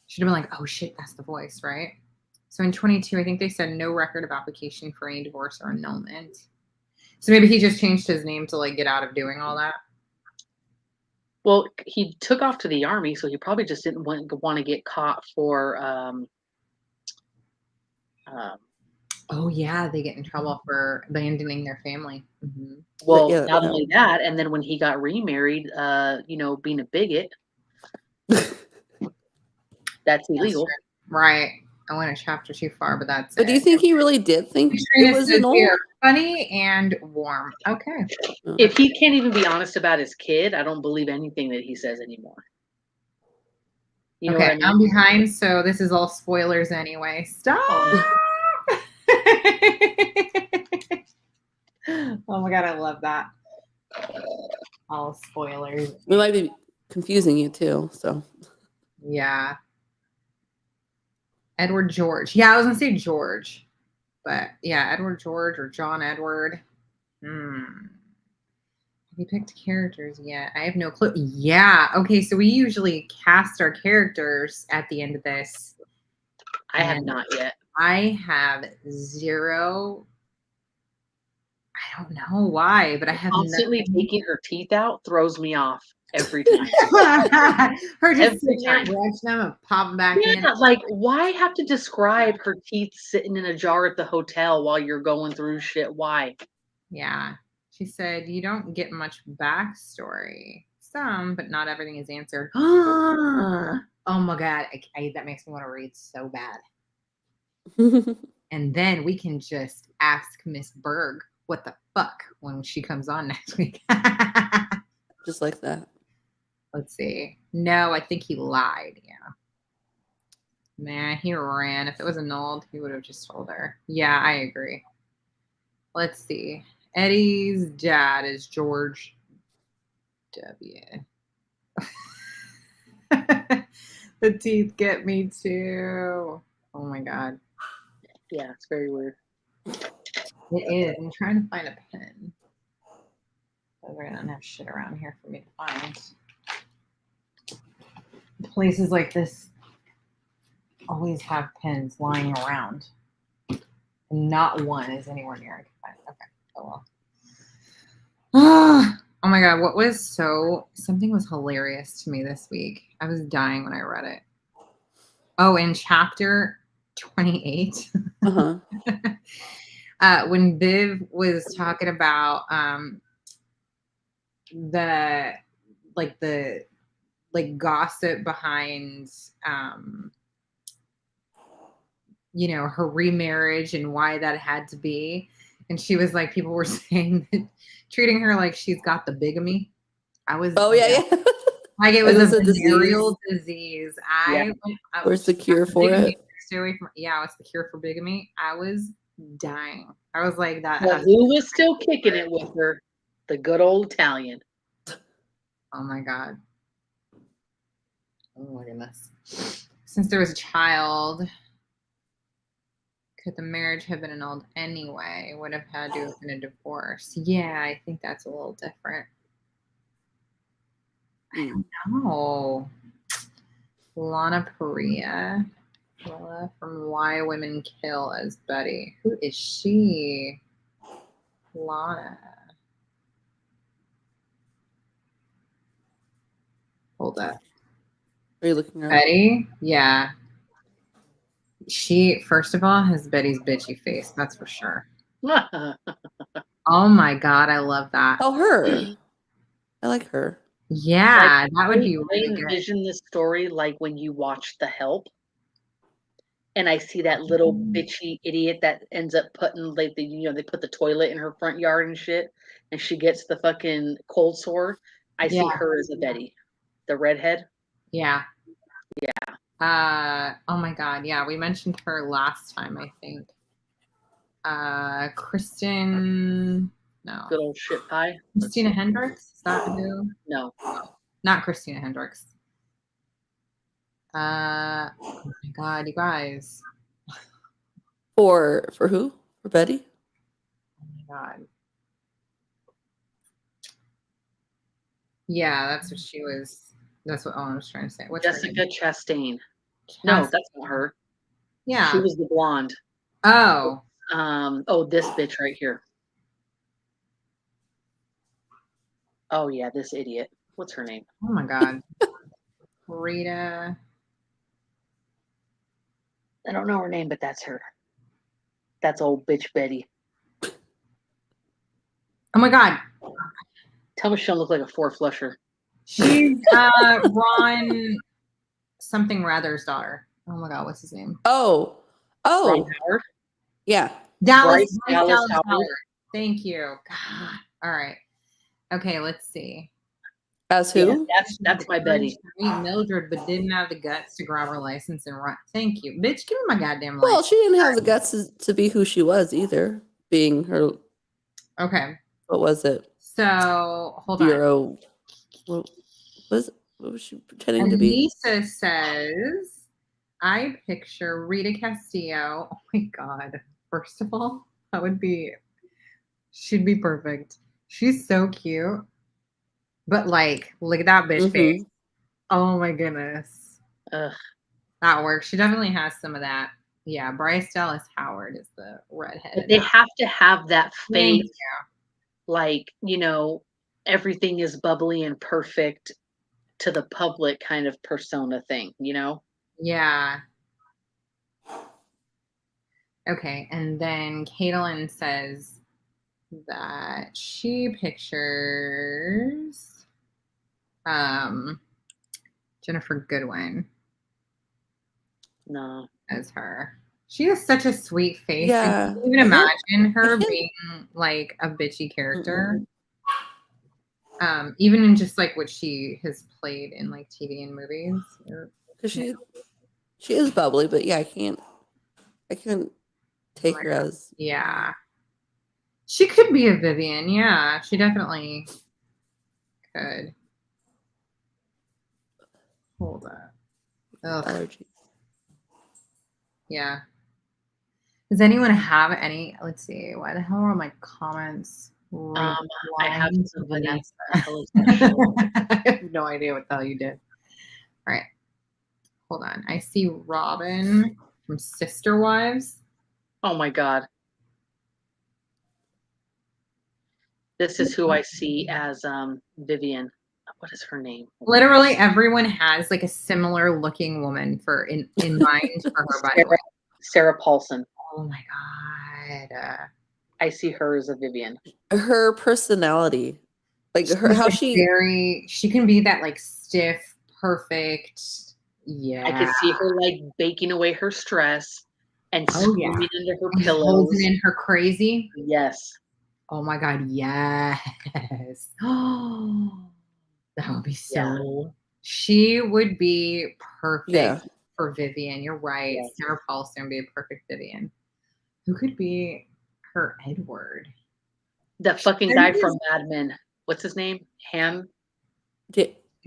She'd have been like, oh shit, that's the voice, right? So in 22, I think they said no record of application for any divorce or annulment. So maybe he just changed his name to like get out of doing all that. Well, he took off to the army, so he probably just didn't want to get caught for oh yeah, they get in trouble for abandoning their family. Mm-hmm. Well, Yeah, not yeah. only that, and then when he got remarried, being a bigot, that's illegal. Right. I went a chapter too far, but that's But do you think he really did think it was an old? Funny and warm. Okay. If he can't even be honest about his kid, I don't believe anything that he says anymore. You know what I mean? I'm behind, so this is all spoilers anyway. Stop. Oh my god, I love that. All spoilers. We might be confusing you too, so. Yeah. Edward George. Yeah, I was gonna say George. But yeah, Edward George or John Edward. Have you picked characters yet? I have no clue. Yeah. Okay, so we usually cast our characters at the end of this. I have not yet. I have zero. I don't know why, but I have Constantly taking her teeth out throws me off every time. Her just sitting there brushing them and popping back in. Like why have to describe her teeth sitting in a jar at the hotel while you're going through shit? Why? Yeah. She said you don't get much backstory. Some, but not everything is answered. Oh my god, that makes me want to read so bad. And then we can just ask Miss Berg what the fuck when she comes on next week. Just like that. Let's see. No, I think he lied. Yeah. Nah, he ran. If it was annulled, he would have just told her. Yeah, I agree. Let's see. Eddie's dad is George W. The teeth get me too. Oh my god. Yeah, it's very weird. It is. I'm trying to find a pen. We're gonna have shit around here for me to find. Places like this always have pens lying around. And not one is anywhere near I can find. Okay. Oh well. Oh my god, something was hilarious to me this week. I was dying when I read it. Oh, in chapter 28. Uh-huh. When Viv was talking about the like gossip behind her remarriage and why that had to be. And she was like, people were saying that, treating her like she's got the bigamy. Oh yeah. Like it was a venereal disease. Where's the cure for it? Stay away from. Yeah, it's the cure for bigamy. I was dying. I was like that. Well, who was still kicking it with her? The good old Italian. Oh my God. Oh my goodness. Since there was a child, could the marriage have been annulled anyway? Would have had to have been a divorce. Yeah, I think that's a little different. I don't know. Lana Paria from Why Women Kill as Betty. Who is she? Lana. Hold up. Are you looking at Betty? Yeah. She, first of all, has Betty's bitchy face. That's for sure. Oh my God, I love that. Oh, her. I like her. Yeah, that would be really good. I envision this story like when you watch The Help, and I see that little bitchy idiot that ends up putting like they put the toilet in her front yard and shit, and she gets the fucking cold sore. I see her as a Betty, the redhead. Yeah. Oh my God, yeah, we mentioned her last time, I think. Kristen. No. Good old shit pie. Christina Hendricks? Is that who? No. Not Christina Hendricks. Oh my God, you guys. For who? For Betty? Oh my God. Yeah, that's what she was. That's what I was trying to say. What's Jessica Chastain. No, that's not her. Yeah. She was the blonde. Oh. This bitch right here. Oh yeah, this idiot. What's her name? Oh my God. Rita. I don't know her name, but that's her. That's old bitch Betty. Oh my God. Tell me she don't look like a four flusher. She's Ron something Rather's daughter. Oh my God, what's his name? Oh. Ron Howard? Yeah. Dallas Howard. Thank you. God. All right. Okay, let's see. As who? Yeah, that's my Betty. Meet Mildred, but didn't have the guts to grab her license and run. Thank you, bitch. Give me my goddamn license. Well, she didn't have the guts to be who she was either. Being her. Okay. What was it? So hold on. What was she pretending to be? Lisa says, I picture Rita Castillo. Oh my God. First of all, she'd be perfect. She's so cute. But like, look at that bitch face. Oh my goodness. Ugh. That works. She definitely has some of that. Yeah, Bryce Dallas Howard is the redhead. But they have to have that face, like, everything is bubbly and perfect to the public kind of persona thing, Yeah. Okay, and then Caitlin says that she pictures Jennifer Goodwin. No. As her. She has such a sweet face. Yeah. I can't even imagine her being like a bitchy character. Even in just like what she has played in like TV and movies. Because she is bubbly, but yeah, I can't take her as. Yeah. She could be a Vivian. Yeah, she definitely could. Hold up. Allergies. Yeah. Does anyone have any? Let's see. Why the hell are my comments? I have Vanessa. I have no idea what the hell you did. All right. Hold on. I see Robin from Sister Wives. Oh my God. This is who I see as Vivian. What is her name? Literally everyone has like a similar looking woman in mind for her, by the way. Sarah Paulson. Oh my God. I see her as a Vivian. Her personality, like her, how she she can be that like stiff perfect. Yeah. I could see her like baking away her stress and screaming into her And pillows. holding in her crazy. Yes. Oh my God, yes. Oh, that would be so. She would be perfect for Vivian. You're right. Yes. Sarah Paulson would be a perfect Vivian. Who could be her Edward? The fucking guy from Mad Men. What's his name? Ham?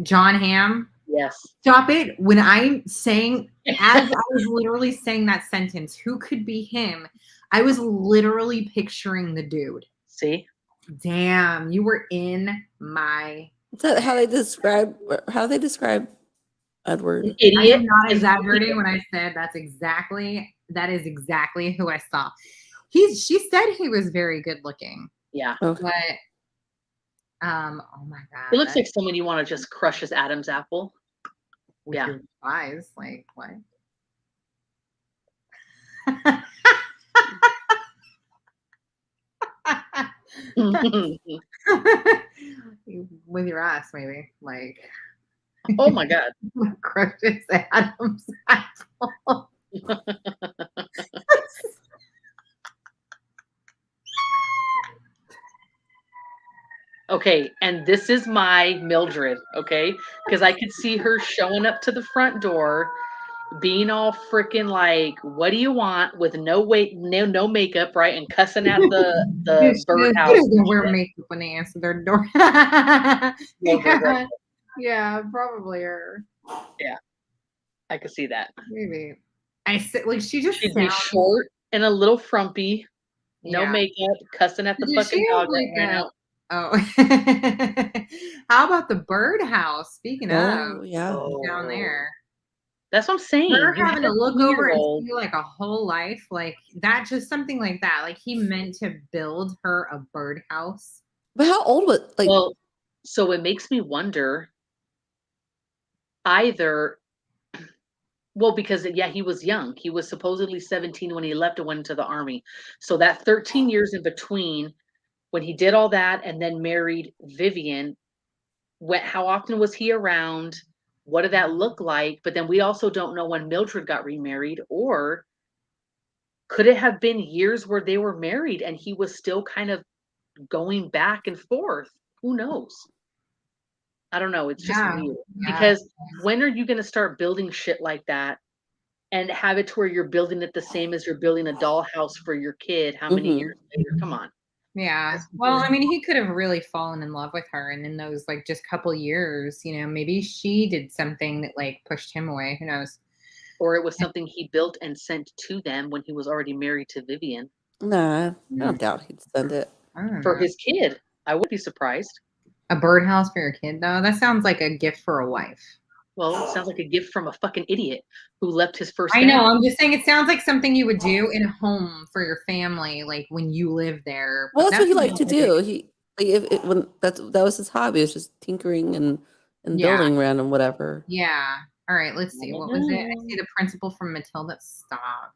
John Hamm? Yes. Stop it. When I'm saying, as I was literally saying that sentence, who could be him? I was literally picturing the dude. See? Damn, you were in my. Is that how they describe Edward? Idiot. I am not exaggerating when I said that is exactly who I saw. She said he was very good looking. Yeah. Okay. But oh my God. He looks like someone you want to just crush his Adam's apple. With your eyes, like what? With your ass, maybe. Like, oh my God. Crushes Adam's apple. Okay, and this is my Mildred, okay? Because I could see her showing up to the front door, being all freaking like, "What do you want?" with no makeup, right? And cussing at the birdhouse. They don't wear makeup when they answer their door. Yeah, probably her. Yeah, I could see that. Maybe. I said, like, she'd be short and a little frumpy, no makeup, cussing at the fucking dog that ran out. Oh, how about the birdhouse? Speaking of, down there. That's what I'm saying. Her having to look over and see like a whole life, like that, just something like that. Like he meant to build her a birdhouse. But how old was like? Well, so it makes me wonder. Either, well, because he was young. He was supposedly 17 when he left and went into the army. So that 13 years in between. When he did all that and then married Vivian, how often was he around? What did that look like? But then we also don't know when Mildred got remarried, or could it have been years where they were married and he was still kind of going back and forth? Who knows? I don't know. It's just weird. Because when are you going to start building shit like that and have it to where you're building it the same as you're building a dollhouse for your kid? How many years later? Come on. Yeah. Well, I mean, he could have really fallen in love with her. And in those like just couple years, maybe she did something that like pushed him away. Who knows? Or it was something he built and sent to them when he was already married to Vivian. Nah, I don't doubt he'd send it. For his kid. I wouldn't be surprised. A birdhouse for your kid, though? That sounds like a gift for a wife. Well, it sounds like a gift from a fucking idiot who left his first family. I know. I'm just saying it sounds like something you would do in a home for your family, like when you live there. Well, that's what he liked to do. That was his hobby. It was just tinkering and building random whatever. Yeah. All right. Let's see. What was it? I see the principal from Matilda. Stop.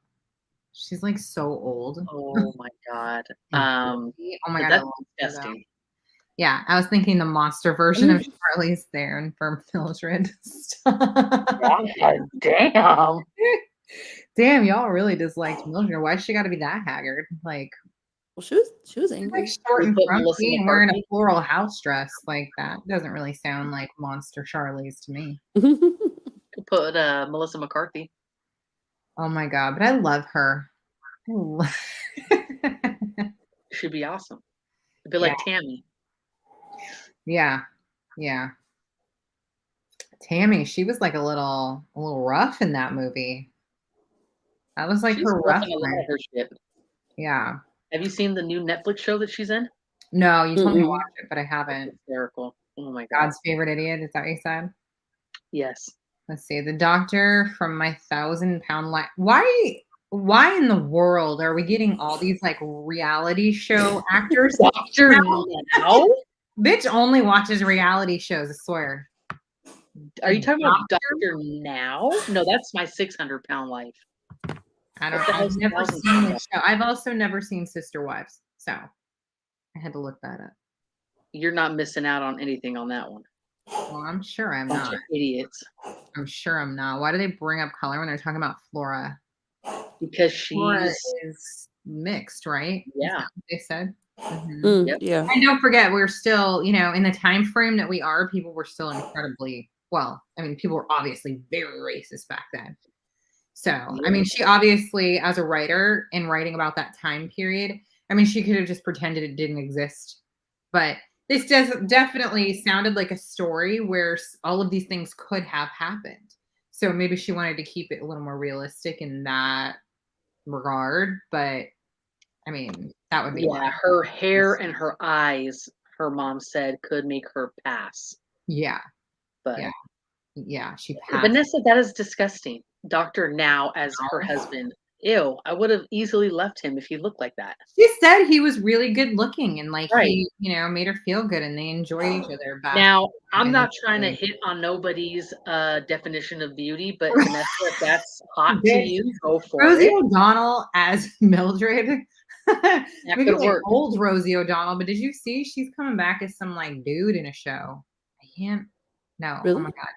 She's like so old. Oh my God. Oh my God. That's disgusting. Yeah, I was thinking the monster version of Charlie's Theron for Mildred. Damn. Damn, y'all really disliked Mildred. Why she got to be that haggard? Like, well, she was angry. Like short and frumpy and wearing a floral house dress like that. Doesn't really sound like monster Charlie's to me. Could put Melissa McCarthy. Oh my God, but I love her. She'd be awesome. It'd be like Tammy. Yeah. Tammy, she was like a little rough in that movie. That was like her rough. Her shit. Yeah. Have you seen the new Netflix show that she's in? No, you told me to watch it, but I haven't. That's hysterical. Oh my God. God's Favorite Idiot. Is that what you said? Yes. Let's see. The Doctor from My 1,000-Pound Life. Why in the world are we getting all these like reality show actors? Doctor now? Bitch only watches reality shows, I swear. Are you talking about Doctor Now? No, that's My 600-Pound Life. I've never seen this show. I've also never seen Sister Wives, so I had to look that up. You're not missing out on anything on that one. Well, I'm sure I'm Bunch not. of idiots. I'm sure I'm not. Why do they bring up color when they're talking about Flora? Because Flora she's is mixed, right? Is yeah. that what they said? Mhm. Yep. Yeah. And don't forget, we're still, in the time frame that we are, people were still incredibly well. I mean, people were obviously very racist back then. So, I Yep. mean, she obviously, as a writer and writing about that time period, I mean, she could have just pretended it didn't exist. But this definitely sounded like a story where all of these things could have happened. So maybe she wanted to keep it a little more realistic in that regard. But I mean, that would be why. Yeah, her hair and her eyes, her mom said, could make her pass. Yeah. But Yeah. Yeah. She passed. Vanessa, that is disgusting. Dr. Now as her husband. Ew, I would have easily left him if he looked like that. She said he was really good looking and like Right. he, made her feel good and they enjoyed each other back. Now, I'm in not the trying to day. hit on nobody's definition of beauty, but Vanessa, if that's hot to you, go for Rosie it. O'Donnell as Mildred. Maybe could like work. old Rosie O'Donnell, but did you see she's coming back as some like dude in a show? I can't. No. Oh Really? my god.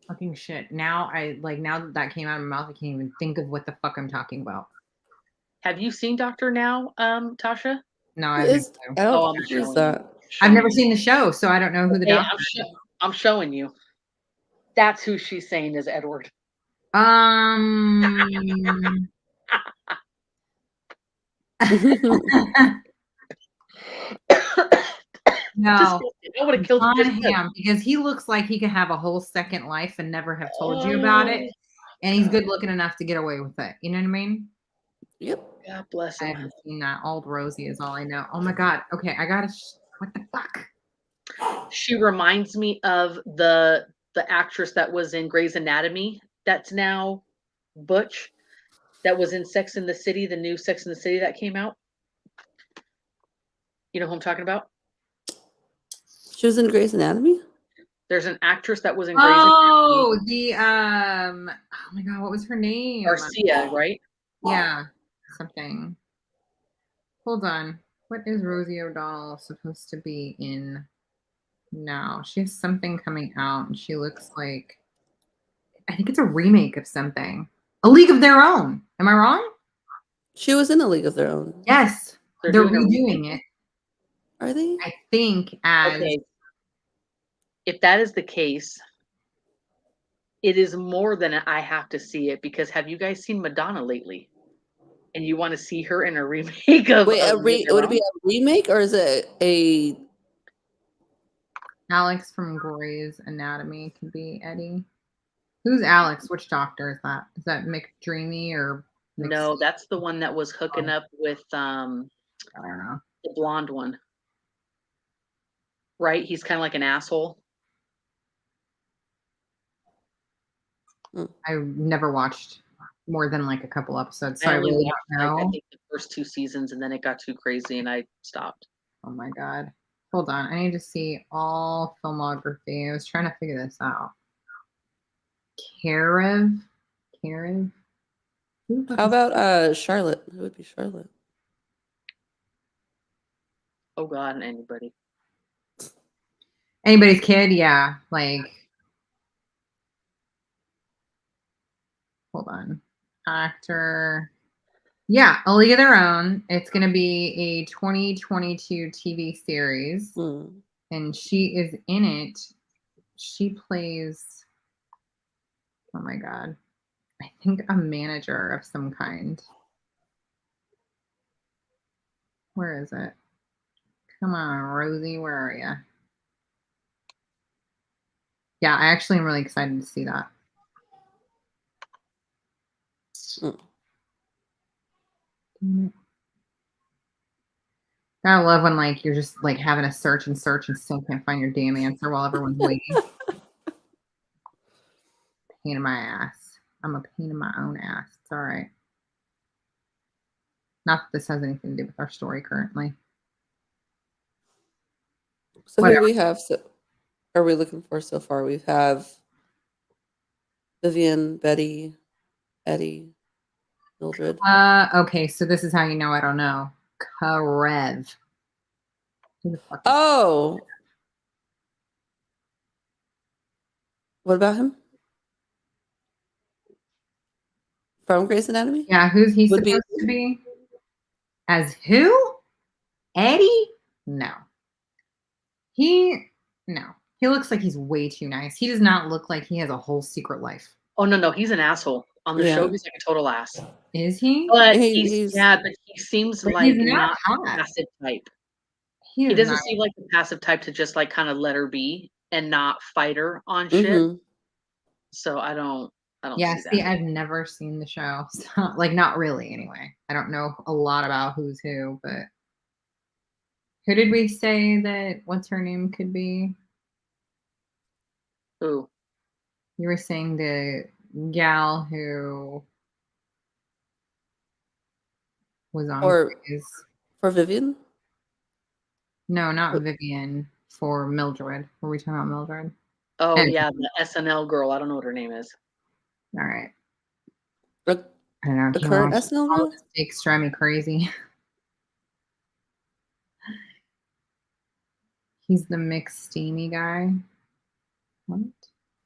Fucking shit. Now that came out of my mouth, I can't even think of what the fuck I'm talking about. Have you seen Dr. Now, Tasha? No, Who I have no is? clue. I don't. Oh, I'm Who's showing that? I've never you. seen the show, so I don't know who the Hey, doctor is. I'm showing you. That's who she's saying is Edward. No, I would have killed you just John then. Hamm, because he looks like he could have a whole second life and never have told you about it. And he's good looking enough to get away with it. You know what I mean? Yep. God bless I him. haven't seen that. Old Rosie is all I know. Oh my god. Okay, I gotta. What the fuck? She reminds me of the actress that was in Grey's Anatomy. That's now Butch. That was in Sex in the City, the new Sex in the City that came out. You know who I'm talking about? She was in Grey's Anatomy. There's an actress that was in Grey's Anatomy. Oh, oh my god, what was her name? Garcia, right? Yeah, something. Hold on. What is Rosie O'Donnell supposed to be in now? She has something coming out, and she looks like I think it's a remake of something. A League of Their Own. Am I wrong? She was in A League of Their Own. Yes, they're doing a redoing it. Are they? I think as Okay. If that is the case, it is more than I have to see it, because have you guys seen Madonna lately? And you want to see her in a remake of Wait, would it be Own? a remake or is it a? Alex from Grey's Anatomy could be Eddie. Who's Alex? Which doctor is that? Is that McDreamy or No, that's the one that was hooking up with I don't know. the blonde one. Right? He's kind of like an asshole. I never watched more than like a couple episodes, so I only really watched, don't like, know. I think the first 2 seasons, and then it got too crazy and I stopped. Oh my god. Hold on. I need to see all filmography. I was trying to figure this out. Karev? Who the fuck How is- about Charlotte? Who would be Charlotte? Oh God, anybody. Anybody's kid? Yeah. Like, hold on. Actor. Yeah, A League of Their Own. It's going to be a 2022 TV series, and she is in it. She plays, oh my god, I think a manager of some kind. Where is it? Come on, Rosie, where are you? Yeah, I actually am really excited to see that. I love when like you're just like having a search and still can't find your damn answer while everyone's waiting. Pain in my ass. I'm a pain in my own ass. It's all right. Not that this has anything to do with our story currently. So who do we have? So are we looking for so far? We have Vivian, Betty, Eddie, Mildred. Okay, so this is how you know I don't know. Karev. Who the fuck is Oh. What about him? From Grey's Anatomy? Yeah, who's he Would be- supposed to be? As who? Eddie? No. No. He looks like he's way too nice. He does not look like he has a whole secret life. Oh no, he's an asshole. On the show, he's like a total ass. Is he? But but he seems But like he's not not hot. the passive type. He He is doesn't not. seem like the passive type to just like kind of let her be and not fight her on shit. So I don't Yeah, see see, that. I've never seen the show. So, like, not really, anyway. I don't know a lot about who's who, but who did we say that what's her name could be? Who? You were saying the gal who was on Grey's. For Vivian? No, not Vivian. For Mildred. Were we talking about Mildred? Oh yeah, the SNL girl. I don't know what her name is. All right. The I don't know. current SNL girl? Takes drive me crazy. He's the McSteamy guy. What?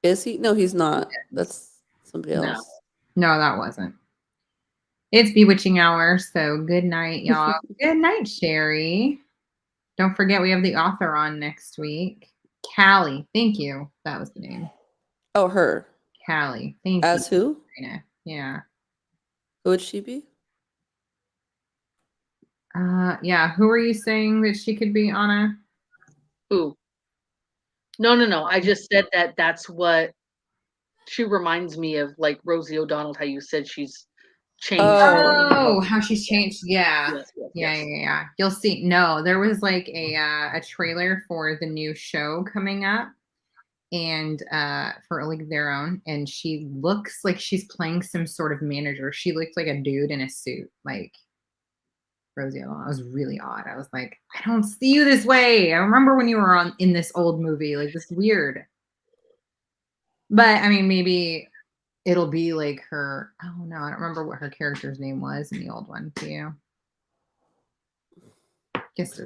Is he? No, he's not. That's somebody else. No, that wasn't. It's bewitching hour, so good night, y'all. Good night, Sherry. Don't forget we have the author on next week. Callie, thank you. That was the name. Oh, her. Callie, thank you. As who? Sabrina. Yeah. Who would she be? Yeah. Who are you saying that she could be, Anna? Who? No. I just said that that's what she reminds me of, like Rosie O'Donnell, how you said she's changed. Oh, how she's changed. Yeah. Yes. Yeah. You'll see. No, there was like a trailer for the new show coming up and for a League of Their Own, and she looks like she's playing some sort of manager. She looked like a dude in a suit, like Rosie O'Donnell. It was really odd. I was like, I don't see you this way. I remember when you were in this old movie, like this weird. But I mean, maybe it'll be like her. Oh no, I don't remember what her character's name was in the old one. Do you?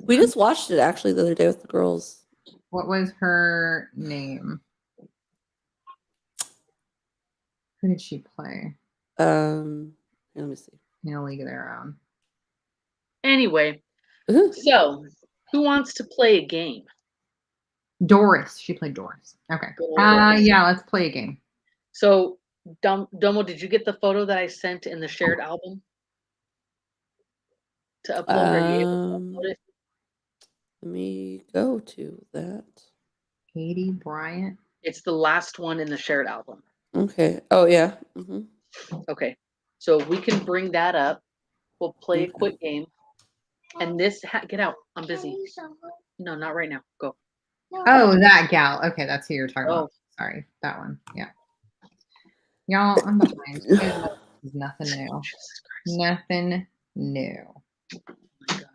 We just watched it actually the other day with the girls. What was her name? Who did she play? Let me see. In a League of Their Own. Anyway, so who wants to play a game? Doris. She played Doris. Okay. Yeah, let's play a game. So, Domo, did you get the photo that I sent in the shared album to upload? Are you able to upload it? Let me go to that. Katie Bryant. It's the last one in the shared album. Okay. Oh yeah. Okay. So we can bring that up. We'll play a quick game. And this, get out. I'm busy. No, not right now. Go. Oh, that gal. Okay, that's who you're talking about. Sorry, that one. Yeah. Y'all, I'm behind. Nothing new. Nothing new. Oh my God.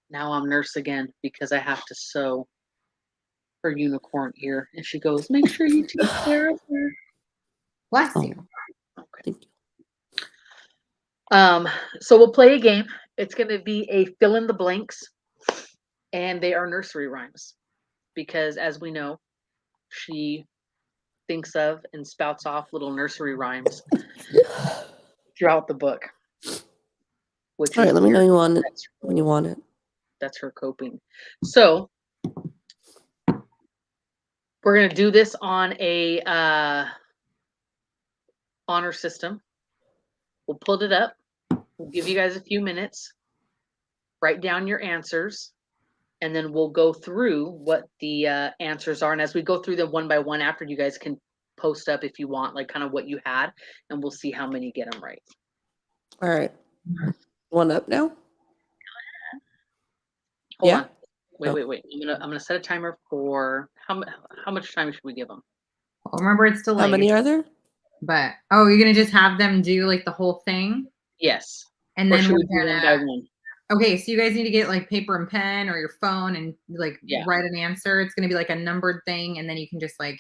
Now I'm nurse again because I have to sew her unicorn ear. And she goes, make sure you take care of her. Bless you. Okay. Thank you. So we'll play a game. It's going to be a fill in the blanks, and they are nursery rhymes because, as we know, she thinks of and spouts off little nursery rhymes throughout the book. Which all right, let me know when you want it. That's her coping. So we're going to do this on a honor system. We'll pull it up. We'll give you guys a few minutes. Write down your answers, and then we'll go through what the answers are. And as we go through them one by one, after, you guys can post up if you want, like kind of what you had, and we'll see how many get them right. All right. One up now? Hold on. Wait. I'm gonna set a timer for how much time should we give them? Well, remember, it's delayed. How many are there? But you're gonna just have them do like the whole thing? Yes. And then we're gonna one by one. Okay, so you guys need to get like paper and pen or your phone and like write an answer. It's gonna be like a numbered thing, and then you can just like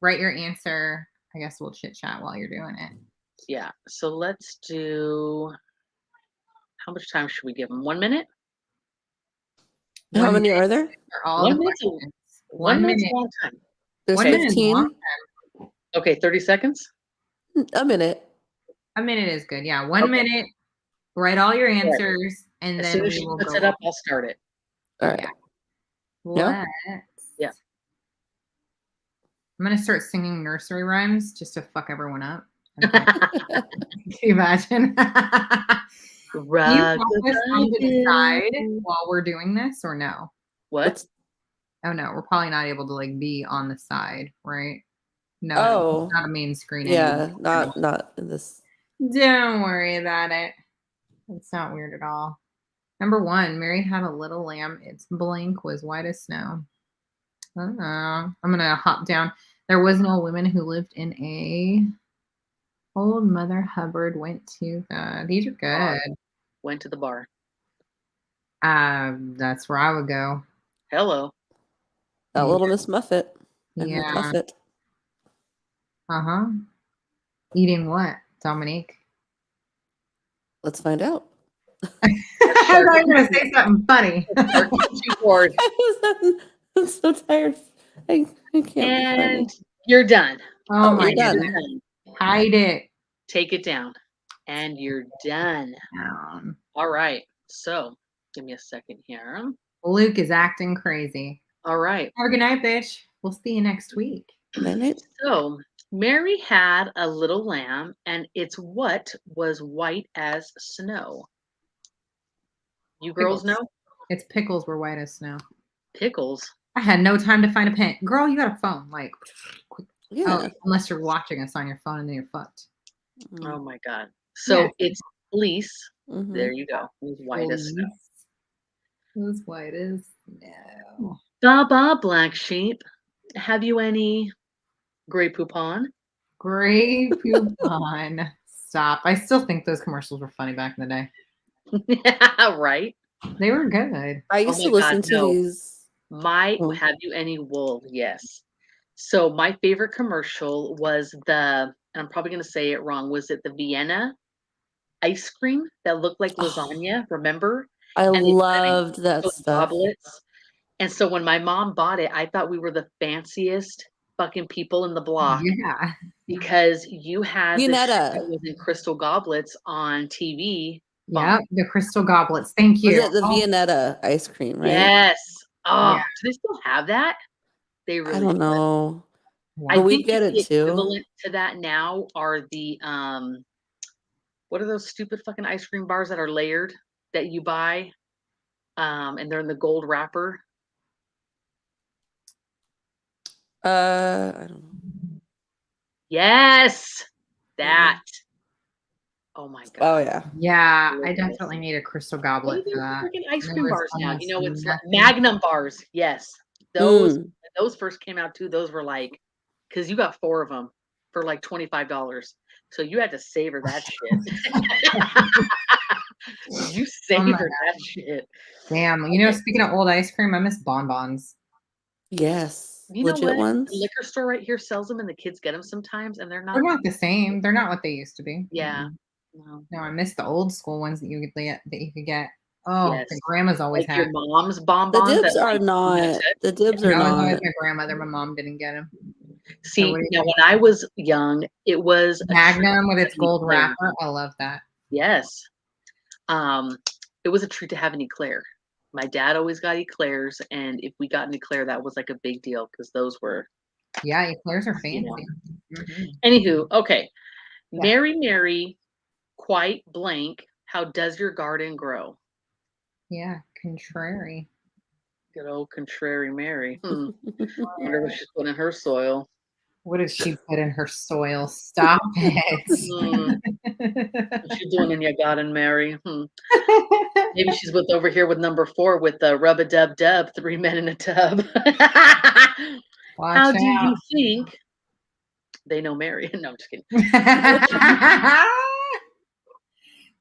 write your answer. I guess we'll chit chat while you're doing it. Yeah. So let's do. How much time should we give them? 1 minute? How many are there? For all 1 the minute's questions. 1 minute's a minute. long time. There's 1 minute is a 15. long Okay, 30 seconds. A minute. A minute is good. Yeah, 1 minute. Write all your answers, and As then soon as we she will puts go. it up, I'll start it. All right. Yeah. Yeah. I'm gonna start singing nursery rhymes just to fuck everyone up. Can you imagine? Do you want us on the side while we're doing this, or no? What? Oh no, we're probably not able to like be on the side, right? No, Oh. not a main screen. Yeah, anymore. not in this. Don't worry about it. It's not weird at all. Number 1, Mary had a little lamb. Its blank was white as snow. I'm gonna hop down. There was an old woman who lived in a old Mother Hubbard went to the. These are good. Went to the bar. That's where I would go. Hello. That little Miss Muffet. And her Yeah. Muffet. Uh-huh. Eating what, Dominique? Let's find out. I thought you were gonna say something funny. I'm so tired. I can't And be funny. you're done. Oh my you're done. goodness. Hide it. Take it down. And you're done. Down. All right. So give me a second here. Luke is acting crazy. All right. Have a good night, bitch. We'll see you next week. Night. So Mary had a little lamb, and its what was white as snow. You girls Pickles. know? Its pickles were white as snow. Pickles. I had no time to find a pen. Girl, you got a phone. Like, quick. Yeah. Oh, unless you're watching us on your phone and then you're fucked. Oh my God. So it's fleece. Mhm. There you go. It was white as snow. It was white as snow. Baba, black sheep. Have you any Grey Poupon? Grey Poupon. Stop. I still think those commercials were funny back in the day. Yeah, right. They were good. I used to listen to these. Have you any wool? Yes. So my favorite commercial was and I'm probably going to say it wrong. Was it the Vienna ice cream that looked like lasagna? Remember? I And loved that stuff. Goblets. And so when my mom bought it, I thought we were the fanciest fucking people in the block. Yeah. Because you had the shit Viennetta. that was in crystal goblets on TV. Yeah, the crystal goblets. Thank you. Was it the Viennetta ice cream, right? Yes. Oh, Yeah. do they still have that? They really I don't know. I But we think get the it too. equivalent to that now are the what are those stupid fucking ice cream bars that are layered that you buy? And they're in the gold wrapper. I don't know. Yes. That. Oh my God. Oh yeah. Yeah, I definitely need a crystal What goblet are for those that. freaking ice There cream was bars now? You know, almost it's nothing. Magnum bars. Yes. Those Mm. when those first came out too, those were like, because you got 4 of them for like $25. So you had to savor that shit. You savor that shit. Damn. You know, speaking of old ice cream, I miss bonbons. Yes. You know Legit what? ones. The liquor store right here sells them, and the kids get them sometimes, and they're not. They're not the same. They're not what they used to be. Yeah. No. No, I miss the old school ones that you could get. Oh, Yes. the grandma's always Like had. your mom's The bonbons. dibs are not. The dibs are No, it was always not. my grandmother. My mom didn't get them. See, what do you now think? when I was young, it was a Magnum with its treat to have gold an eclair. wrapper. I love that. Yes. It was a treat to have an eclair. My dad always got eclairs, and if we got an eclair, that was like a big deal because those were. Yeah, eclairs are fancy. You know. Mhm. Anywho, okay. Yeah. Mary, quite blank. How does your garden grow? Yeah, contrary. Good old contrary Mary. I wonder what she's put in her soil. What did she put in her soil? Stop it. What's she doing in your garden, Mary? Maybe she's over here with number 4 with the rub-a-dub-dub, 3 men in a tub. How do you think they know Mary? No, I'm just kidding.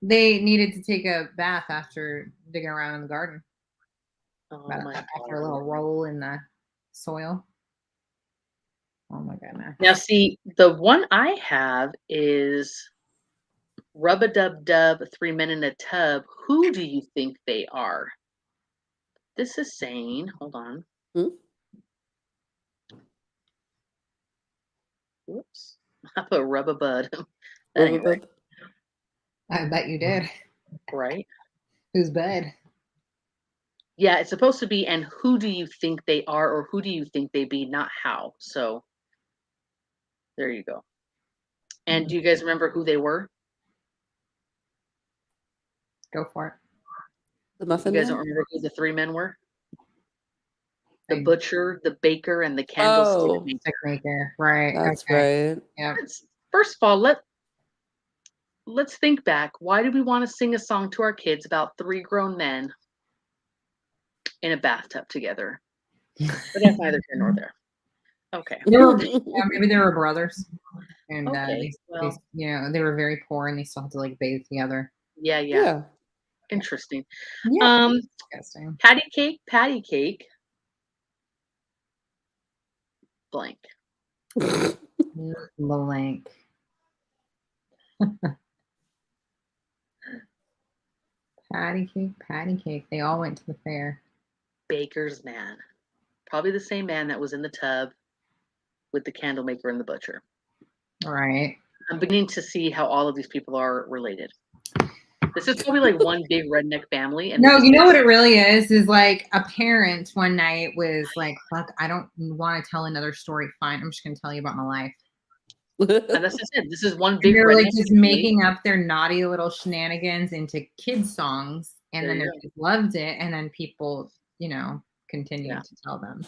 They needed to take a bath after digging around in the garden. Oh my God. After a little roll in the soil. Oh my goodness. Now, see, the one I have is rub-a-dub-dub, 3 men in a tub. Who do you think they are? This is saying, hold on. Hmm? Whoops. I put rub a bud. That ain't right. I bet you did. Right? Who's bed? Yeah, it's supposed to be, and who do you think they are, or who do you think they be, not how. So there you go. And do you guys remember who they were? Go for it. The You muffin guys man? don't remember who the three men were? The butcher, the baker, and the Oh, candlestick maker. Stick maker. Right. that's Okay. right. Yep. First of all, let's think back. Why do we want to sing a song to our kids about three grown men in a bathtub together? But that's neither here nor there. Okay. Maybe they were brothers, and Okay. Well, they were very poor, and they still had to like bathe together. yeah. Yeah. Interesting. Yeah. Disgusting. Patty cake. Blank. Blank. Patty cake. They all went to the fair. Baker's man. Probably the same man that was in the tub with the candle maker and the butcher. All right. I'm beginning to see how all of these people are related. This is probably like one big redneck family. And no, you know what it really is like a parent one night was like, fuck, I don't want to tell another story. Fine. I'm just going to tell you about my life. And that's just it. This is one big they're redneck like just family. making up their naughty little shenanigans into kids songs. And then they just loved it. And then people, continued to tell them.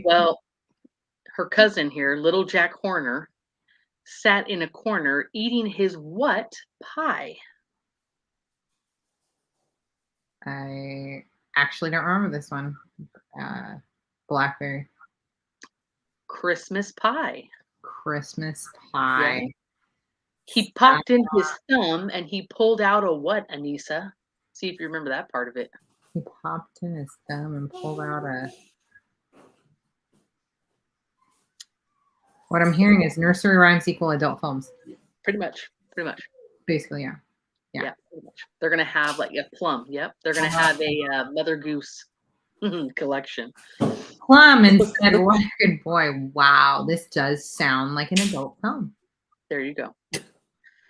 Well, her cousin here, little Jack Horner, sat in a corner eating his what pie? I actually don't remember this one. Blackberry. Christmas pie. Christmas pie. Yeah. He popped in his thumb and he pulled out a what, Anissa? See if you remember that part of it. He popped in his thumb and pulled out a... What I'm hearing is nursery rhymes equal adult films. Pretty much. Basically, yeah. Yeah, pretty much. They're going to have like a plum. Yep. They're going to have a Mother Goose collection. Plum and said, what a good boy. Wow, this does sound like an adult film. There you go.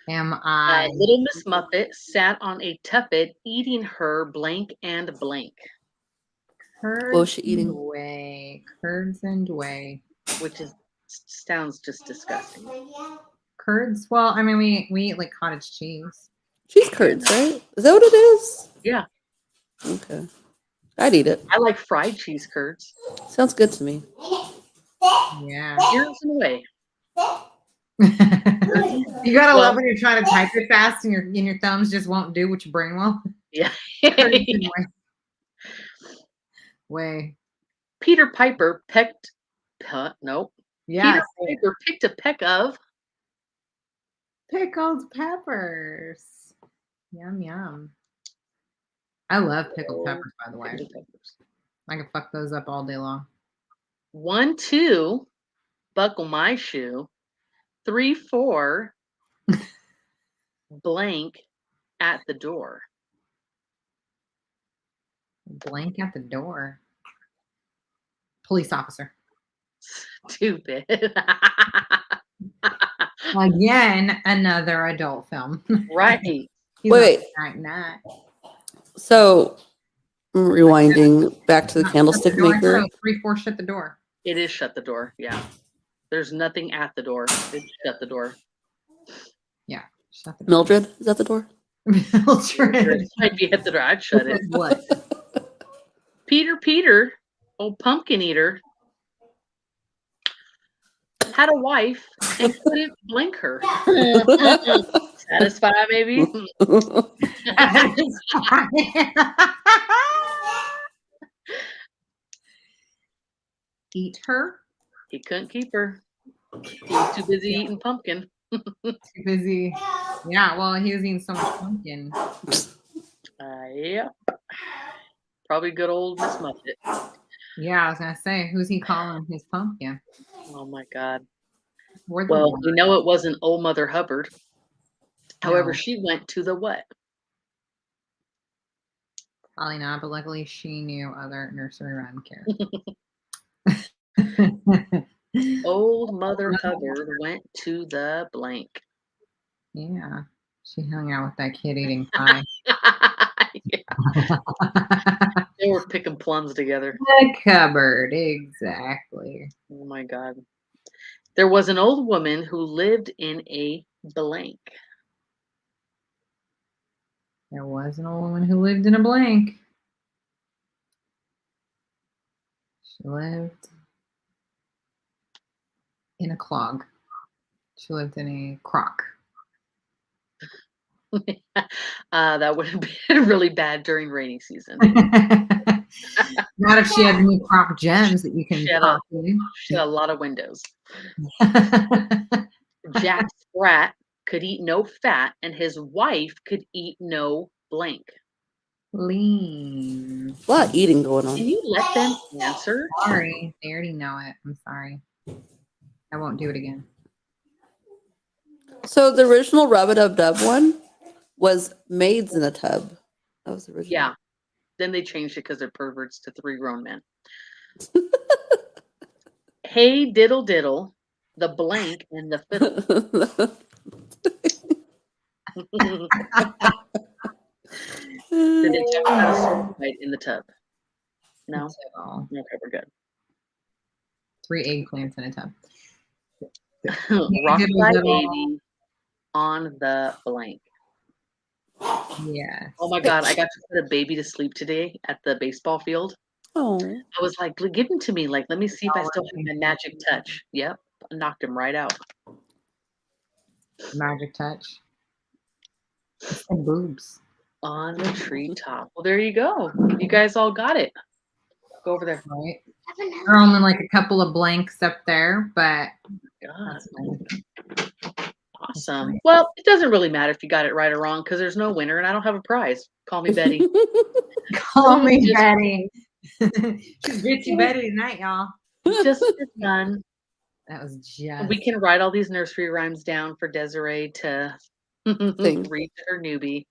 Am I? Little Miss Muffet sat on a tuffet eating her blank and blank. Curds what was she eating? Curds and whey. Which sounds just disgusting. Curds? Well, I mean, we eat like cottage cheese. Cheese curds, right? Is that what it is? Yeah. Okay. I'd eat it. I like fried cheese curds. Sounds good to me. Yeah. Here's an way. You gotta love when you're trying to type it fast and your thumbs just won't do what your brain will. Yeah. Way. Peter Piper pecked. Nope. Yeah. Peter Piper picked a peck of pickled peppers. Yum yum. I love pickled peppers, by the way. I can fuck those up all day long. 1, 2, buckle my shoe. 3, 4, blank at the door. Blank at the door. Police officer. Stupid. Again, another adult film. Right. Wait. Night. So, rewinding back to the candlestick maker. 3-4 shut the door. It is shut the door. Yeah. There's nothing at the door. It's shut the door. Yeah. Shut the door. Mildred, is that the door? Mildred. Might be at the door. I'd shut it. What? Peter, old pumpkin eater, had a wife and couldn't blink her. Satisfy, maybe? Eat her? He couldn't keep her. He was too busy eating pumpkin. Too busy. Yeah, well, he was eating so much pumpkin. Yeah. Probably good old Miss Muffet. Yeah, I was gonna say, who's he calling his pumpkin? Oh my God. Well, we know it wasn't old Mother Hubbard. However, she went to the what? Probably not, but luckily she knew other nursery rhyme characters. Old Mother Hubbard went to the blank. Yeah, she hung out with that kid eating pie. Yeah. They were picking plums together. The cupboard, exactly. Oh my God. There was an old woman who lived in a blank. There was an old woman who lived in a blank. She lived in a clog. She lived in a crock. That would have been really bad during rainy season. Not if she had new crock gems that you can She had pop in. She had a lot of windows. Jack Sprat could eat no fat, and his wife could eat no blank. Lean. A lot of eating going on. Can you let them answer? Sorry, they already know it. I'm sorry. I won't do it again. So the original Rub-a-Dub-Dub one was Maids in a Tub. That was the original. Yeah. Then they changed it because they're perverts to 3 grown men. Hey diddle diddle, the blank and the fiddle. Did they talk about a sword fight in the tub? No? So, Okay, we're good. 3 eggplants in a tub. Rock diddle my diddle. baby on the blank. Yes. Oh my God, I got to put a baby to sleep today at the baseball field. Oh. I was like, give him to me. Like, let me see if I still have my magic touch. Yep. I knocked him right out. Magic touch. And boobs. On the treetop. Well, there you go. You guys all got it. Go over there. Right. There are only like a couple of blanks up there, but God. that's fine. Awesome. Well, it doesn't really matter if you got it right or wrong because there's no winner and I don't have a prize. Call me Betty. Call me Betty. She's bitchy Betty tonight, y'all. Just for fun. That was just. We can write all these nursery rhymes down for Desiree to read to her newbie.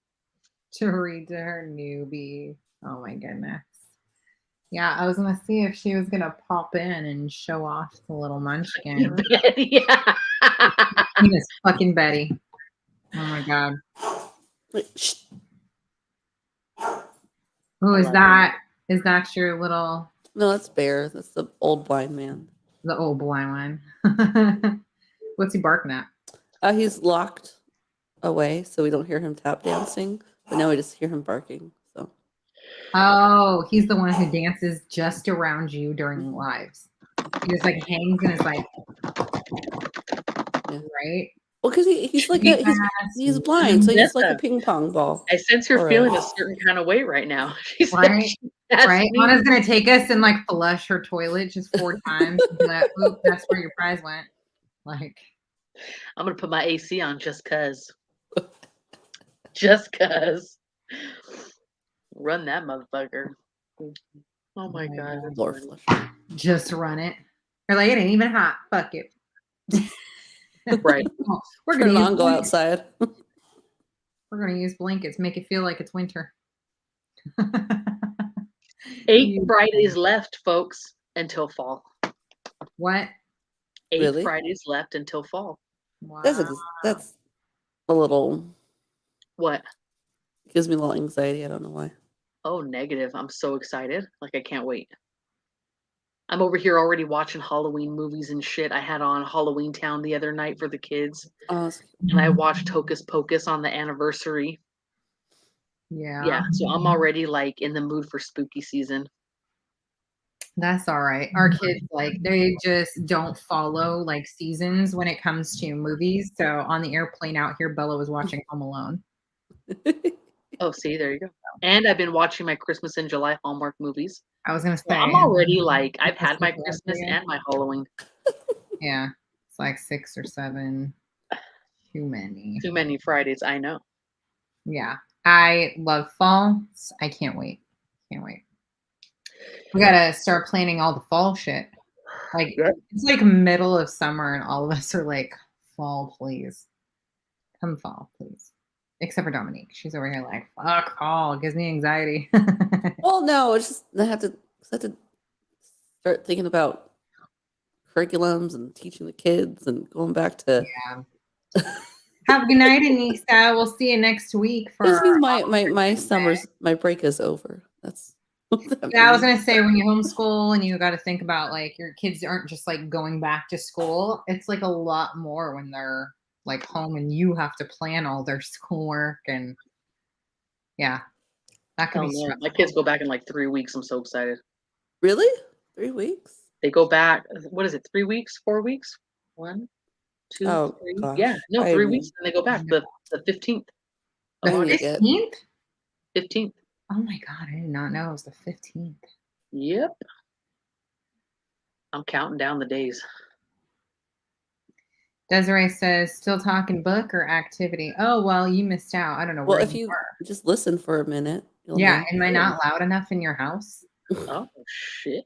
To read to her newbie. Oh my goodness. Yeah, I was gonna see if she was gonna pop in and show off the little munchkin. Betty, yeah. Miss fucking Betty. Oh my God. Who is that? Is that your little? No, that's Bear. That's the old blind man. The old blind one. What's he barking at? He's locked away, so we don't hear him tap dancing. But now we just hear him barking. So. Oh, he's the one who dances just around you during lives. He just like hangs and is like, yeah. Right? Well, because he's like he's blind, so he's like a ping pong ball. I sense you're feeling a certain kind of way right now. She's right, like, right. Anna's gonna take us and like flush her toilet just 4 times. And be like, oop, that's where your prize went. Like, I'm gonna put my AC on just cause. Just cause. Run that motherfucker. Oh my God. Lord. Just run it. Or like, it ain't even hot. Fuck it. Right. We're gonna go outside. We're gonna use blankets, make it feel like it's winter. 8 Fridays left, folks, until fall. What? 8 Really? Fridays left until fall. Wow. That's a little. What? Gives me a little anxiety. I don't know why. Oh, negative. I'm so excited. Like, I can't wait. I'm over here already watching Halloween movies and shit. I had on Halloween Town the other night for the kids. And I watched Hocus Pocus on the anniversary. Yeah. So I'm already like in the mood for spooky season. That's all right. Our kids, like, they just don't follow like seasons when it comes to movies. So on the airplane out here, Bella was watching Home Alone. Oh, see, there you go. And I've been watching my Christmas in July Hallmark movies. I was gonna say, So I'm already like, I've had my Christmas and my Halloween. Yeah, it's like 6 or 7. Too many. Too many Fridays, I know. Yeah, I love fall. I can't wait. Can't wait. We gotta start planning all the fall shit. Like, it's like middle of summer, and all of us are like, fall, please. Come fall, please. Except for Dominique. She's over here like, fuck all. It gives me anxiety. Well, no, it's just I have to start thinking about curriculums and teaching the kids and going back to. Yeah. Have a good night, Anissa. We'll see you next week for. This means my break is over. That's. Yeah, I was gonna say when you homeschool and you got to think about like your kids aren't just like going back to school. It's like a lot more when they're like home and you have to plan all their schoolwork and yeah, that could Oh be no, stressful. my kids go back in like 3 weeks. I'm so excited. Really? 3 weeks? They go back. What is it? 3 weeks? 4 weeks? 1, 2, Oh 3. gosh. Yeah, no, I 3 mean, weeks, and they go back the 15th The of I need to August. get 15th? 15th. Oh my god, I did not know it was the 15th. Yep. I'm counting down the days. Desiree says, still talking book or activity? Oh, well, you missed out. I don't know well, where if you were. just listen for a minute, you'll Yeah, know. am I not loud enough in your house? Oh shit.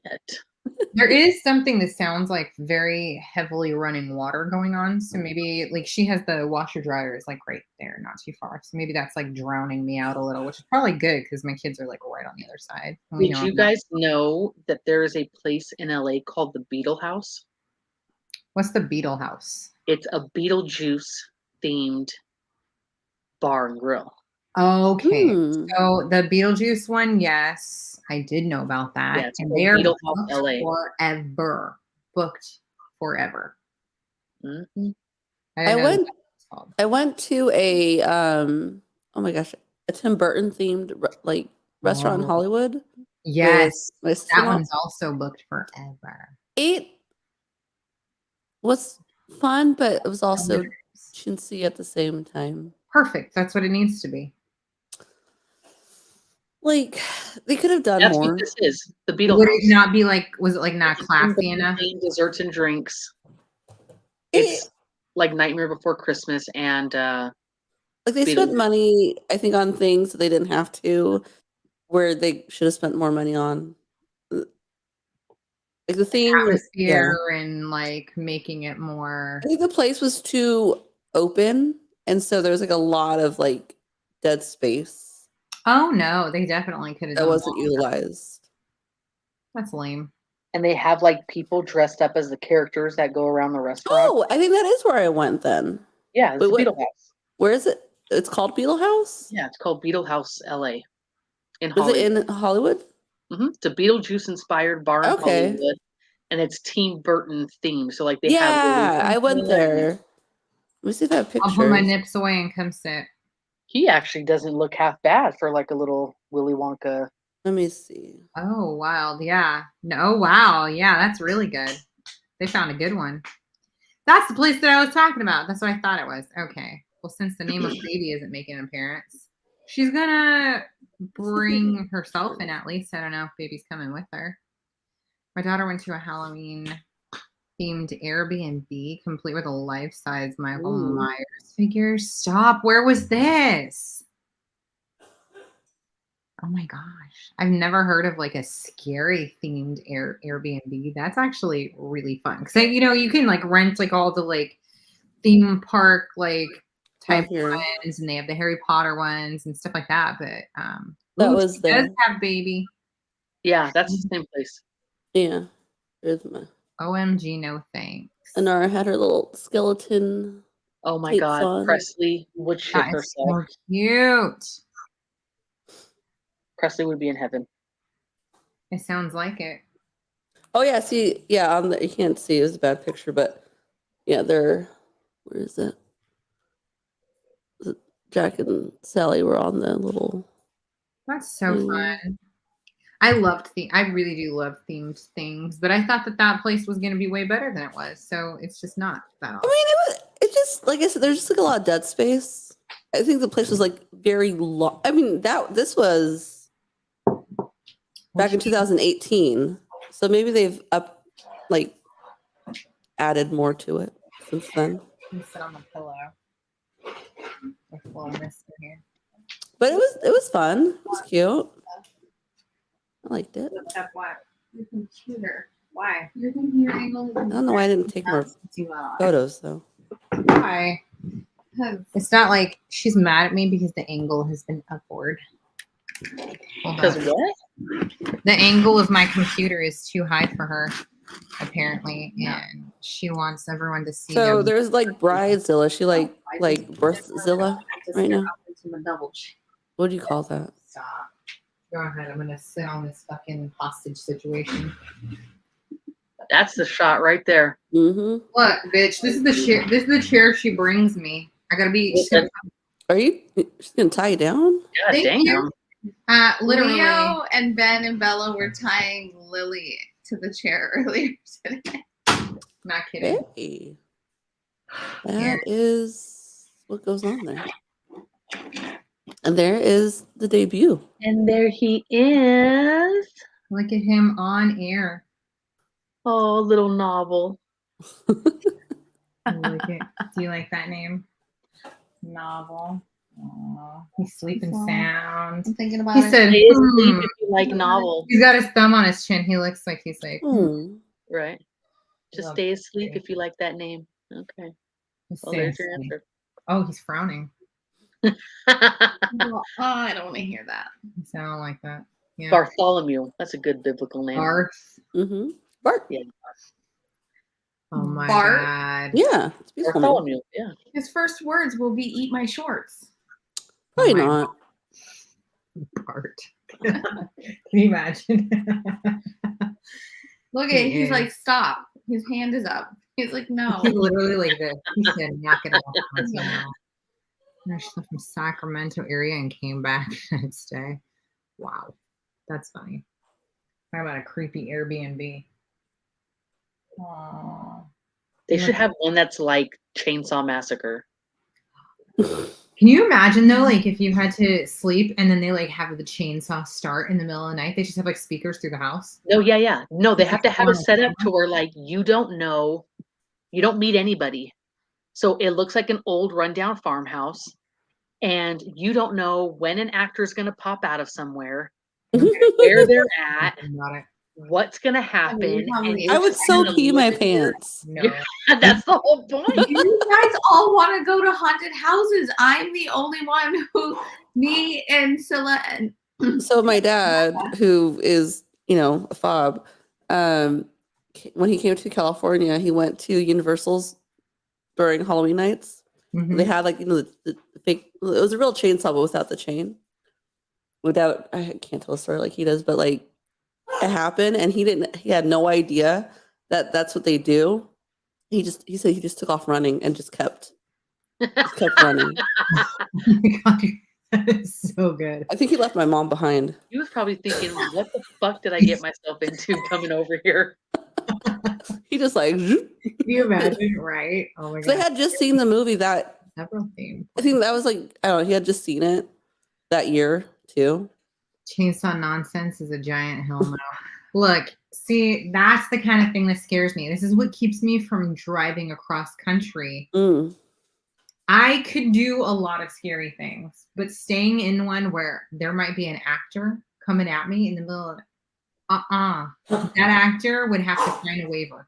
There is something that sounds like very heavily running water going on. So maybe like she has the washer dryer is like right there, not too far. So maybe that's like drowning me out a little, which is probably good because my kids are like right on the other side. And we Did know you I'm not- guys know that there is a place in LA called the Beetle House? What's the Beetle House? It's a Beetlejuice themed bar and grill. Okay. Hmm. So the Beetlejuice one, yes, I did know about that. Yeah, it's and called they're Beetle House booked LA. forever. Booked forever. Mhm. I didn't know went- that's what it's called. I went to a oh my gosh, a Tim Burton themed like restaurant in Oh, Hollywood. yes. With my That sister-in-law. one's also booked forever. It was fun, but it was also chintzy at the same time. Perfect. That's what it needs to be. Like they could have done That's more. what this is. The Beetle Would House. it not be like, was it like not It's classy in enough? between desserts and drinks. It's like Nightmare Before Christmas and Like they spent Beetlejuice. money, I think, on things that they didn't have to, where they should have spent more money on. Like the theme, Atmosphere and like making it more. I think the place was too open, and so there was like a lot of like dead space Oh no, they definitely could have that done wasn't more. utilized. That's lame. And they have like people dressed up as the characters that go around the restaurant. Oh, I think that is where I went then. Yeah, it's Wait, the what- Beetle House. Where is it? It's called Beetle House? Yeah, it's called Beetle House LA in Is Hollywood. it in Hollywood? It's a Beetlejuice inspired bar in Okay. Hollywood, and it's Tim Burton themed. So like they have. Yeah, I went there. Let me see if I have I'll put my pictures. nips away and come sit. He actually doesn't look half bad for like a little Willy Wonka. Let me see. Oh, wild. Yeah. No, wow. Yeah, that's really good. They found a good one. That's the place that I was talking about. That's what I thought it was. Okay. Well, since the name of baby isn't making an appearance, she's gonna bring herself in at least. I don't know if baby's coming with her. My daughter went to a Halloween themed Airbnb, complete with a life-size Michael Ooh. Myers figure. Stop. Where was this? Oh my gosh. I've never heard of like a scary themed Airbnb. That's actually really fun. Cause you can like rent like all the like theme park like type here. ones and they have the Harry Potter ones and stuff like that. But That was she there. does have baby. Yeah, that's the same place. Yeah. There's my OMG, no thanks. Anara had her little skeleton. Oh my Tape's God, on. Presley would shit That is herself. so cute. Presley would be in heaven. It sounds like it. Oh yeah, see, yeah, on the you can't see, it was a bad picture, but yeah, they're where is it? Jack and Sally were on the little That's so thing. fun. I really do love themed things, but I thought that place was going to be way better than it was. So it's just not that I awesome. mean, it just like I said, there's just like a lot of dead space. I think the place was like very long. I mean, this was back in 2018, so maybe they've added more to it since then. You sit on the pillow. With a little mist in here. But it was fun. It was cute. I liked it. What's up? What? Your computer. Why? Your computer angle. I don't know why I didn't take more photos though. Why? because It's not like she's mad at me because the angle has been upward. Hold Because on. what? The angle of my computer is too high for her, apparently, and she wants everyone to see So them. there's like Bridezilla. She like Birthzilla right now. What do you call that? Stop. Go ahead. I'm gonna sit on this fucking hostage situation. That's the shot right there. Mm-hmm. Look, bitch. This is the chair. This is the chair she brings me. I gotta be. Listen. Are you? She's gonna tie you down? God Thank damn. you. Literally. Leo and Ben and Bella were tying Lily to the chair earlier today. Not kidding. Hey, that is what goes on there. And there is the debut. And there he is. Look at him on air. Oh, little novel. Like it. Do you like that name? Novel. Aww. He's sleeping Aw. sound. I'm thinking about He it. said, Stay asleep if you like novel. He's got his thumb on his chin. He looks like he's like, Hmm. Right. Just Love stay that asleep baby. if you like that name. Okay. He's Well, there's your saying sleep. answer. Oh, he's frowning. Well, I don't want to hear that. He said, I don't like that. Yeah. Bartholomew. That's a good biblical name. Barth. Mm-hmm. Bart. Yeah. Oh my Bart? God. Yeah. It's a beautiful name. Bartholomew. Yeah. His first words will be "Eat my shorts." Probably Oh my not. Bart. Can you imagine? Look He at he's is. like, "Stop!" His hand is up. He's like, "No." He's literally like this. He said, knock it off. She's from Sacramento area and came back the next day. Wow. That's funny. Talk about a creepy Airbnb. Aww. They should have one that's like Chainsaw Massacre. Can you imagine though, like if you had to sleep and then they like have the chainsaw start in the middle of the night, they just have like speakers through the house. No, yeah. No, they have to have it on a set up to camera? where like you don't know, you don't meet anybody. So it looks like an old rundown farmhouse, and you don't know when an actor is going to pop out of somewhere, where they're at, About it. what's going to happen. probably- And I you're would just so gonna pee my live there. pants. No. That's the whole point. You guys all want to go to haunted houses. I'm the only one who, me and Scylla and So my dad, who is, a fob, when he came to California, he went to Universal's during Halloween nights. Mhm. They had like, the fake, it was a real chainsaw, but without the chain. I can't tell a story like he does, but like it happened and he had no idea that that's what they do. He said he just took off running and just kept running. Oh my God, that is so good. I think he left my mom behind. He was probably thinking, what the fuck did I get myself into coming over here? He just like, Can you imagine? Right? Oh my they God. had just seen the movie that, Several themes. I think that was like, I don't know, he had just seen it that year too. Chainsaw nonsense is a giant hell no. Look, see, that's the kind of thing that scares me. This is what keeps me from driving across country. Mm. I could do a lot of scary things, but staying in one where there might be an actor coming at me in the middle of that actor would have to sign a waiver.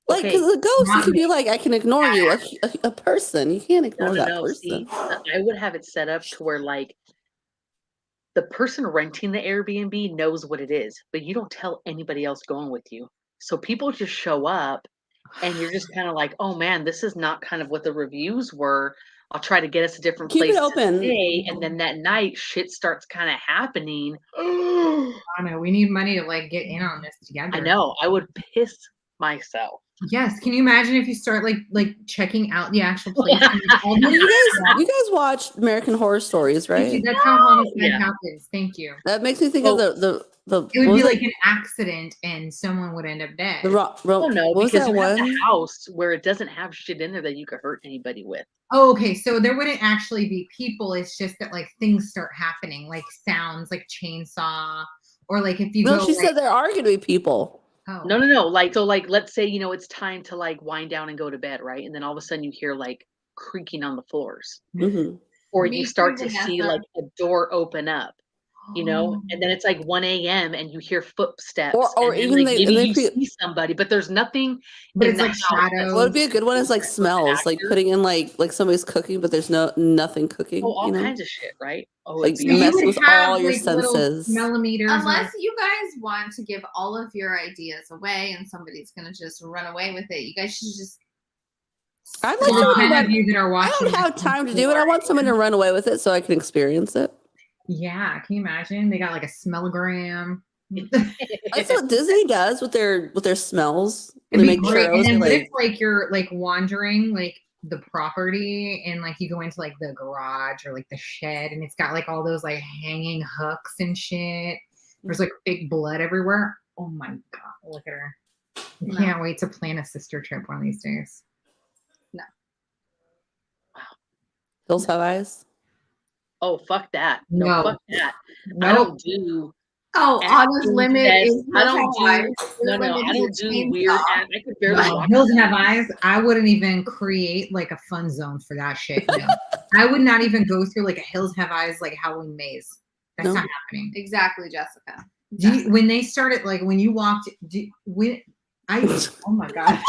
Like, Okay, because a ghost, you not can be like, I can ignore you. A person, you can't ignore that See, person. I would have it set up to where like the person renting the Airbnb knows what it is, but you don't tell anybody else going with you. So people just show up and you're just kind of like, oh man, this is not kind of what the reviews were. I'll try to get us a different Keep it place to open. stay. And then that night shit starts kind of happening. I don't know. We need money to like get in on this together. I know. I would piss myself. Yes. Can you imagine if you start like checking out the actual place? And, like, all Well, the- you guys watch American Horror Stories, Thank you. right? That's how homicide Yeah. happens. Thank you. That makes me think of the It would what be was like an accident and someone would end up dead. Oh no, what was because that you have one? a house where it doesn't have shit in there that you could hurt anybody with. Oh, okay. So there wouldn't actually be people. It's just that like things start happening, like sounds, like chainsaw, or like if you No, go. she like, said there are going to be people. oh. No. Like, so like, let's say, it's time to like wind down and go to bed, right? And then all of a sudden you hear like creaking on the floors, Hmm. or Me you start too, to see Vanessa. like a door open up. you know, and then it's like 1 a.m. and you hear footsteps, Or and then even like they maybe and they you pre see somebody, but there's nothing But in it's the like house that's shadows. what would be a good one is like with the smells, like actor. putting in like somebody's cooking, but there's nothing cooking, Oh, all you know? kinds of shit, right? Oh, Like it'd So be you messing would with have all your like little senses. millimeters. Unless you guys want to give all of your ideas away and somebody's gonna just run away with it, you guys should just. I'd like So the someone to 10 of run. you that are I watching. don't have this time to do it. I want someone to run away with it so I can experience it. Yeah, can you imagine? They got like a smellogram. That's what Disney does with their smells. They It'd be make great. And churros. then Or what if like, like you're like wandering like the property and like you go into like the garage or like the shed and it's got like all those like hanging hooks and shit. There's like fake blood everywhere. Oh my god, look at her. I No. can't wait to plan a sister trip one of these days. Hills Have Eyes. Oh, fuck that. No, No. fuck that. I Nope. don't do Oh, Anna's acting limit tests. is I don't Hills Have do Eyes. Your no, limit I is don't do chainsaw. weird act. I could barely No, watch Hills that. Have Eyes. I wouldn't even create like a fun zone for that shit. No. I would not even go through like a Hills Have Eyes like Halloween maze. That's No. not happening. Exactly, Jessica. Do you, when they started like when you walked oh my god.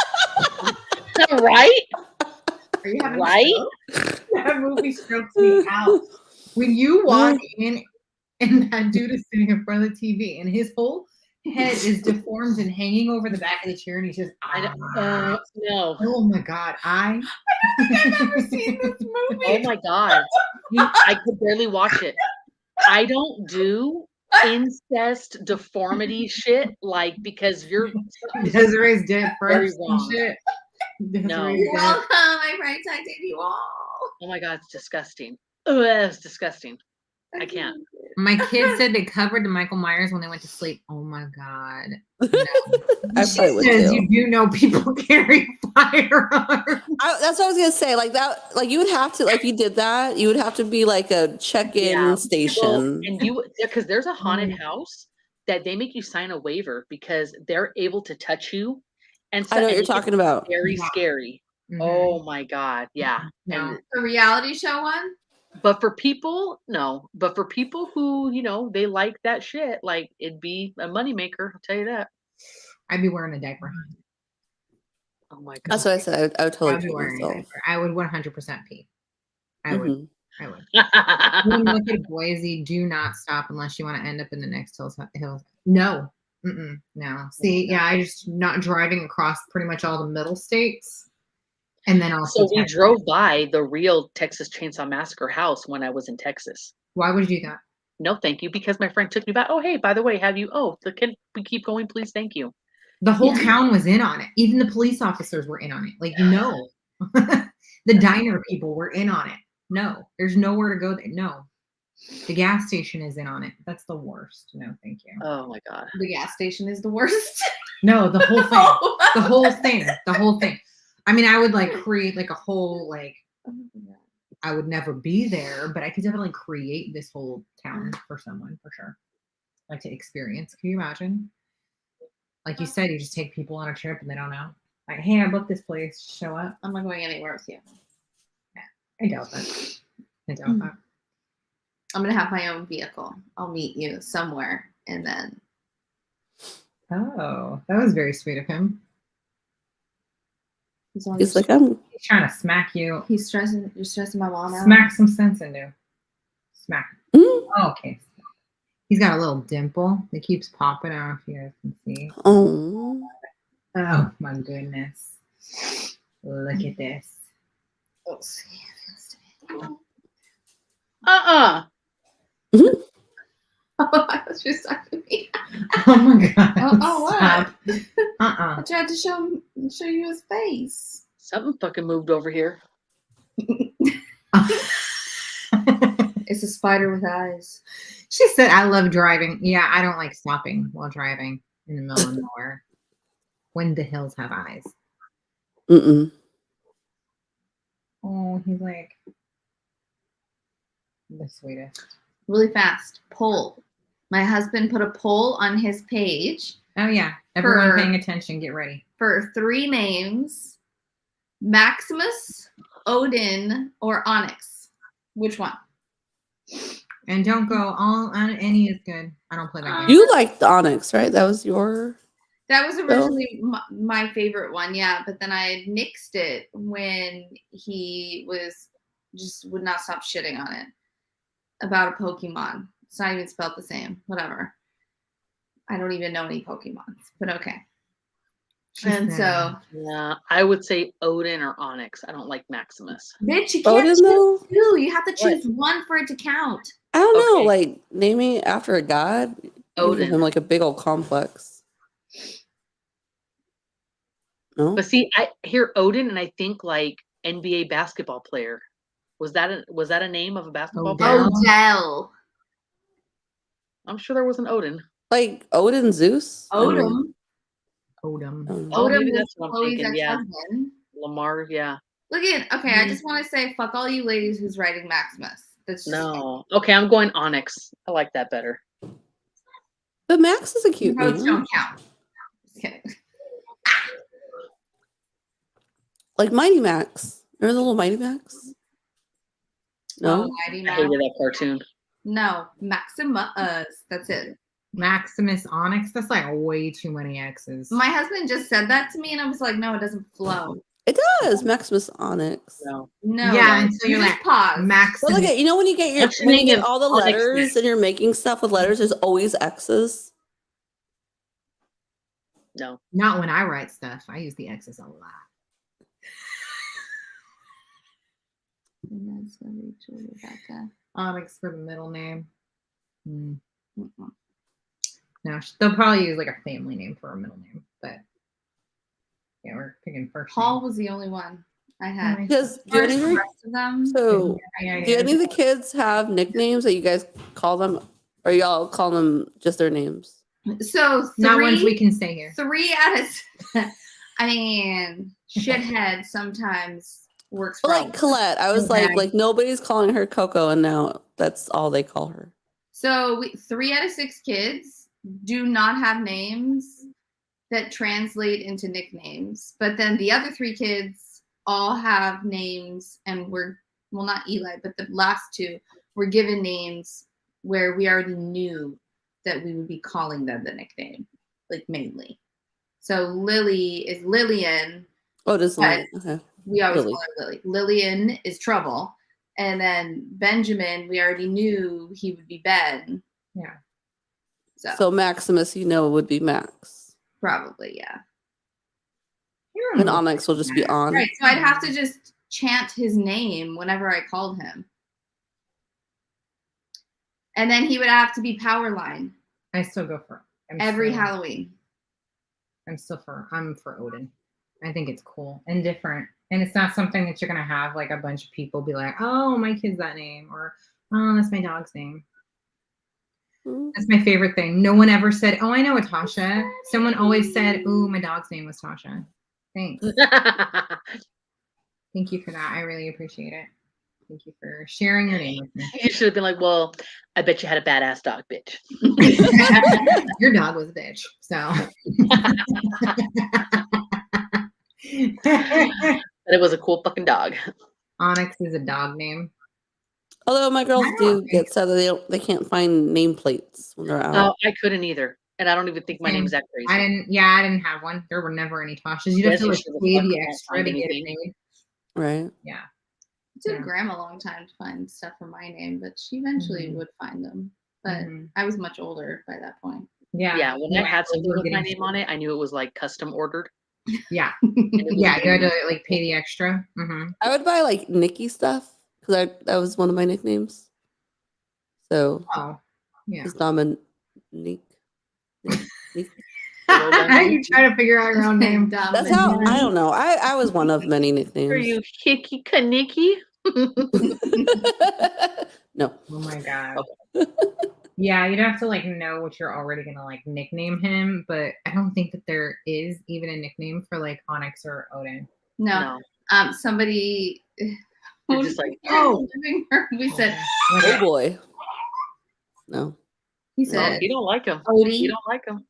Right? Are you having Right? a stroke? That movie strokes me out. When you walk in and that dude is sitting in front of the TV and his whole head is deformed and hanging over the back of the chair and he's just No. oh my god. I don't think I've ever seen this movie. Oh my god. I could barely watch it. I don't do incest deformity shit like because you're Desiree's dead Very first and wrong. shit. No. Desiree's You're dead. welcome. I protected you all. Oh my god, it's disgusting. Oh, that's disgusting. I can't. My kids said they covered the Michael Myers when they went to sleep. Oh my god. No. I She probably would says too. you do know people carry firearms. That's what I was gonna say. Like that, like you would have to, like you did that, you would have to be like a check-in Yeah. station. Well, and because there's a haunted house that they make you sign a waiver because they're able to touch you. And so I know what and you're it's talking about. very Yeah. scary. Mhm. Oh my god, yeah. No. And The reality show one? but for people, no. But for people who, they like that shit, like it'd be a moneymaker, I'll tell you that. I'd be wearing a diaper. Oh my god. That's what I said. I would I'd totally be pee wearing a myself. diaper. I would 100% pee. I would. Mhm. I would. When look at Boise, do not stop unless you want to end up in the next hills. No. No. See, yeah, I just not driving across pretty much all the middle states. And then also So we Texas. drove by the real Texas Chainsaw Massacre house when I was in Texas. Why would you do that? No, thank you, because my friend took me back. Oh, hey, by the way, can we keep going, please? Thank you. The whole Yeah. town was in on it. Even the police officers were in on it. Like, no. The diner people were in on it. No. There's nowhere to go there. No. The gas station is in on it. That's the worst. No, thank you. Oh my god. The gas station is the worst. No, the whole thing. The whole thing. The whole thing. I mean, I would like create like a whole like I would never be there, but I could definitely create this whole town for someone for sure. Like to experience. Can you imagine? Like you said, you just take people on a trip and they don't know. Like, hey, I booked this place. Show up. I'm not going anywhere with you. I doubt that. I doubt that. I'm gonna have my own vehicle. I'll meet you somewhere, and then Oh, that was very sweet of him. He's like, I'm He's trying to smack you. You're stressing my mom out. Smack some sense into. Smack. mm, Oh, okay. He's got a little dimple that keeps popping out. If you guys can see. oh, Oh my goodness. Look at this. I was just talking to me. Oh my god. Oh, what? Stop. I tried to show you his face. Something fucking moved over here. It's a spider with eyes. She said, I love driving. Yeah, I don't like stopping while driving in the middle of nowhere. When the hills have eyes. mm-mm. Oh, he's like the sweetest. Really fast. Poll. My husband put a poll on his page Oh yeah. Everyone For- paying attention, get ready. for 3 names: Maximus, Odin, or Onyx. Which one? And don't go all on any is good. I don't play that game. You liked Onyx, right? That was your. That was originally my favorite one, yeah. But then I nixed it when he would not stop shitting on it about a Pokemon. It's not even spelled the same. Whatever. I don't even know any Pokemons, but okay. And so, yeah, I would say Odin or Onyx. I don't like Maximus. bitch, you can't Odin, choose though? two. You have to choose one for it to count. I don't know, Okay. like naming after a god, Odin. giving him like a big old complex. No, But see, I hear Odin and I think like NBA basketball player. Was that a name of a basketball player? Odell. Odell. I'm sure there was an Odin. like Odin, Zeus. I mean, Odom. Odom. I don't know. Oh, Odom maybe was that's what I'm Chloe's thinking. Yeah, ex-husband. Lamar. Yeah. Look at, okay, I just want to say, fuck all you ladies who's writing Maximus. That's just No. Okay, I'm going Onyx. I like that better. But Max is a cute votes name. don't count. Just kidding. Like Mighty Max. Remember the little Mighty Max? No. Oh, Mighty I Max. hated that cartoon. No, Maximus. That's it. Maximus Onyx. That's like way too many X's. My husband just said that to me, and I was like, no, it doesn't flow. It does. Maximus Onyx. No. No. Yeah, until you you're just like, pause. Maximus. But look at, you know, when you get What's the when you name get of all the Onyx letters next? and you're making stuff with letters, there's always X's. No. Not when I write stuff. I use the X's a lot. And that's Rachel, Rebecca. Onyx for the middle name. Hmm. Mm-mm. No, they'll probably use like a family name for a middle name, but yeah, we're picking first. Paul name. was the only one I had. Because do Where's any, the rest of them? so Yeah, do any of the kids have nicknames that you guys call them, or y'all call them just their names? So not ones we can say here. 3 out of, I mean, shithead sometimes works. But For like all. Colette, I was Okay. like nobody's calling her Coco, and now that's all they call her. So 3 out of 6 kids do not have names that translate into nicknames, but then the other 3 kids all have names, and well, not Eli, but the last 2 were given names where we already knew that we would be calling them the nickname, like mainly. So Lily is Lillian. Oh, this But one. Okay. we always Lily. call her Lily. Lillian is Trouble. And then Benjamin, we already knew he would be Ben. Yeah. So Maximus, you know, would be Max, Probably, yeah. and Onyx will just be on. Right. So I'd have to just chant his name whenever I called him. And then he would have to be Powerline I still go for every Halloween. I'm for Odin. I think it's cool and different. And it's not something that you're gonna have like a bunch of people be like, oh, my kid's that name, or oh, that's my dog's name. That's my favorite thing. No one ever said, oh, I know a Tasha. Someone always said, oh, my dog's name was Tasha. Thanks. Thank you for that. I really appreciate it. Thank you for sharing your name with me. You should have been like, well, I bet you had a badass dog, bitch. Your dog was a bitch, so. But it was a cool fucking dog. Onyx is a dog name. Although my girls I do don't get sad that they can't find nameplates when they're out. Oh, I couldn't either. And I don't even think my Same. name's that crazy. I didn't have one. There were never any Toshas. You'd have Yes, to you like should have pay fucking the won't extra find to get it anything. made. Right. Yeah. It took Yeah. Grandma a long time to find stuff for my name, but she eventually Mhm. would find them. But Mhm. I was much older by that point. Yeah. Yeah, when I had something we're with my getting- name on it, I knew it was like custom ordered. Yeah. And it was Yeah. You had very to like pay the extra. Mm-hmm. I would buy like Nikki stuff because that was one of my nicknames. So Oh. Yeah. it's Dominique. Well You try to figure out your own name. Dumb That's and how dumb. I don't know. I was one of many Are nicknames. you Hickey Kaniki? No. Oh my god. Yeah, you'd have to like know what you're already gonna like nickname him, but I don't think that there is even a nickname for like Onyx or Odin. No. No. Somebody You're just like, oh, we said Oh boy. No. he no, said you don't like him. Odie. You don't like him.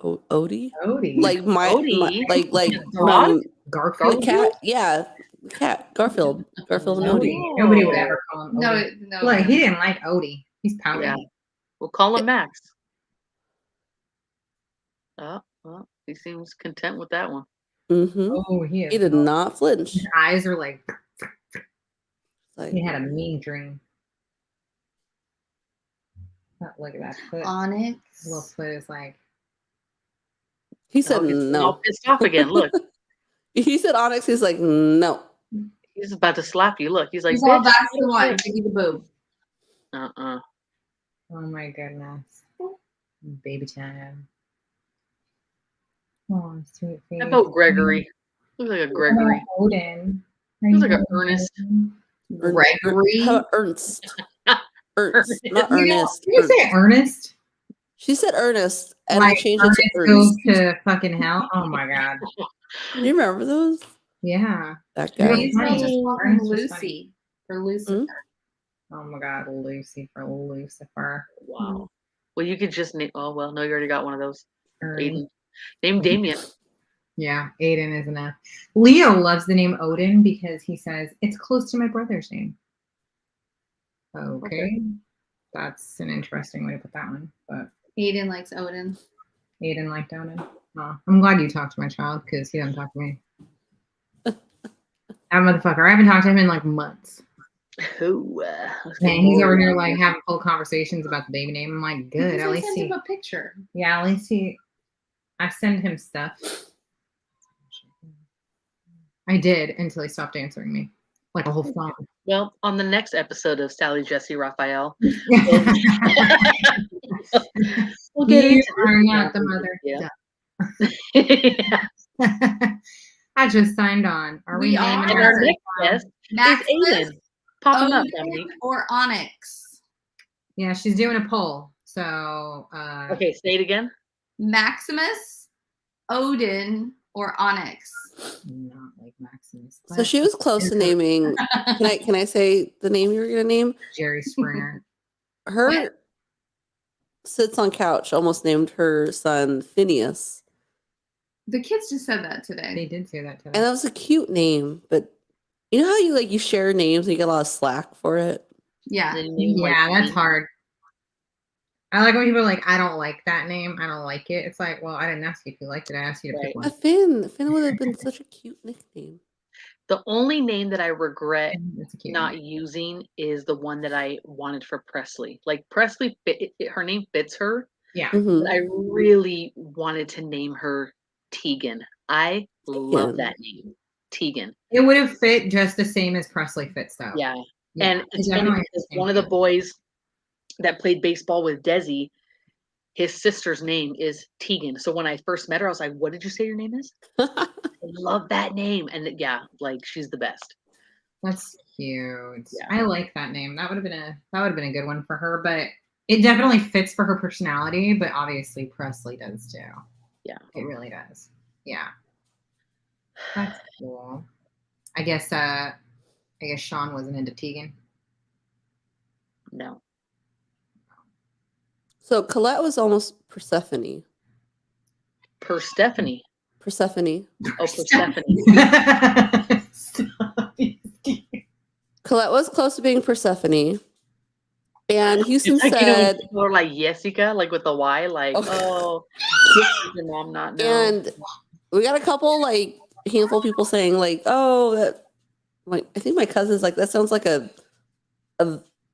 Odie? Odie. Like my Odie? like Dog? Garfield. the cat. Yeah. The cat. Garfield. Garfield and Odie. Nobody would ever call him no, Odie. no. Look, he didn't like Odie. He's pouting. Yeah. We'll call him Max. Oh, well, he seems content with that one. Mm-hmm. Oh, he He is. did not flinch. His eyes are like Like, he had a mean dream. Oh, look at that foot. Onyx. Little foot is like. he said He's getting all no. pissed off again. Look, He said Onyx. He's like, no. he's about to slap you. Look, he's like, He's all, bitch. that's the one. Give you the boob. Uh-uh. Oh my goodness. Baby time. Oh, sweet face. How about Gregory? Looks like a Gregory. Odin. Looks like an Ernest. Gregory. How about Ernst? Ernst, not You know, Ernest. you say Ernest? She said Ernest, and Like I changed Ernest it to goes Ernst. to fucking hell. Oh my god. Do you remember those? Yeah. That Yeah. guy. He's Funny. just calling Ernest was Lucy for Lucifer. Oh my god, Lucy for Lucifer. Wow. Well, you could just name. Oh well, no, you already got one of those. Ernie. Aiden. Name Damien. Yeah, Aiden is enough. Leo loves the name Odin because he says it's close to my brother's name. Okay. That's an interesting way to put that one. But Aiden likes Odin. Aiden liked Odin. Oh, I'm glad you talked to my child because he doesn't talk to me. That motherfucker. I haven't talked to him in like months. Ooh, And he's over here like having full conversations about the baby name. I'm like, good. Because At I least sent he, him a picture. yeah, at least he. I send him stuff. I did until he stopped answering me, like a whole phone. Well, on the next episode of Sally, Jesse, Raphael, you we'll get into are this not the one. mother. Yeah. Duh. I just signed on. Are we We naming are. And our our next guest Maximus, is Aiden. Pop him up, Odin, Dominique. or Onyx? Yeah, she's doing a poll. So Okay, say it again. Maximus, Odin, or Onyx? not like Maximus. So but she was close to naming. Can I say the name you were gonna name? Jerry Springer. Her What? sits on couch almost named her son Phineas, The kids just said that They today. did say that to and me. that was a cute name. But you know how you share names and you get a lot of slack for it. Yeah. The name, like, Yeah, that's me. hard. I like when people are like, I don't like that name. I don't like it. It's like, well, I didn't ask you if you liked it. I asked you to pick Right. one. A Finn would have been such a cute nickname. The only name that I regret It's a cute not name. using is the one that I wanted for Presley. Like Presley, her name fits her, Yeah. Mhm. but I really wanted to name her Tegan. I love Tegan. that name, Tegan. It would have fit just the same as Presley fits, though. Yeah, Yeah, and it's funny definitely because the same one of the thing. boys that played baseball with Desi, his sister's name is Tegan. So when I first met her, I was like, "What did you say your name is?" I love that name, and yeah, like she's the best. That's cute. Yeah. I like that name. That would have been a good one for her, but it definitely fits for her personality, but obviously Presley does too. Yeah. It really does. Yeah. That's cool. I guess Sean wasn't into Tegan. No, So Colette was almost Persephone. Persephone. Persephone. Oh, Persephone. Stop. Colette was close to being Persephone. And Houston It's like, you know, when said, people are like Jessica, like with the Y, like, Oh. your mom not know. and we got a couple handful of people saying oh, that I think my cousin's like, that sounds like a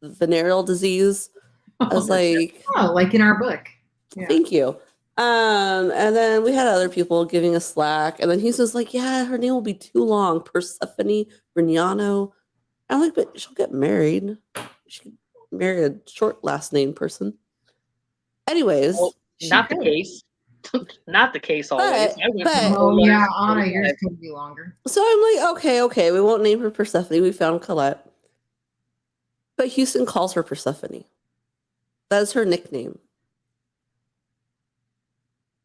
venereal disease. I was like, oh, like in our book. Yeah. thank you. And then we had other people giving us slack. And then Houston's like, yeah, her name will be too long. Persephone Brignano. I'm like, but she'll get married. She could marry a short last name person. Anyways, Well, not the case. Not the case always. Oh yeah, Anna, yours could be longer. so I'm like, okay, we won't name her Persephone. We found Colette. But Houston calls her Persephone. That's her nickname.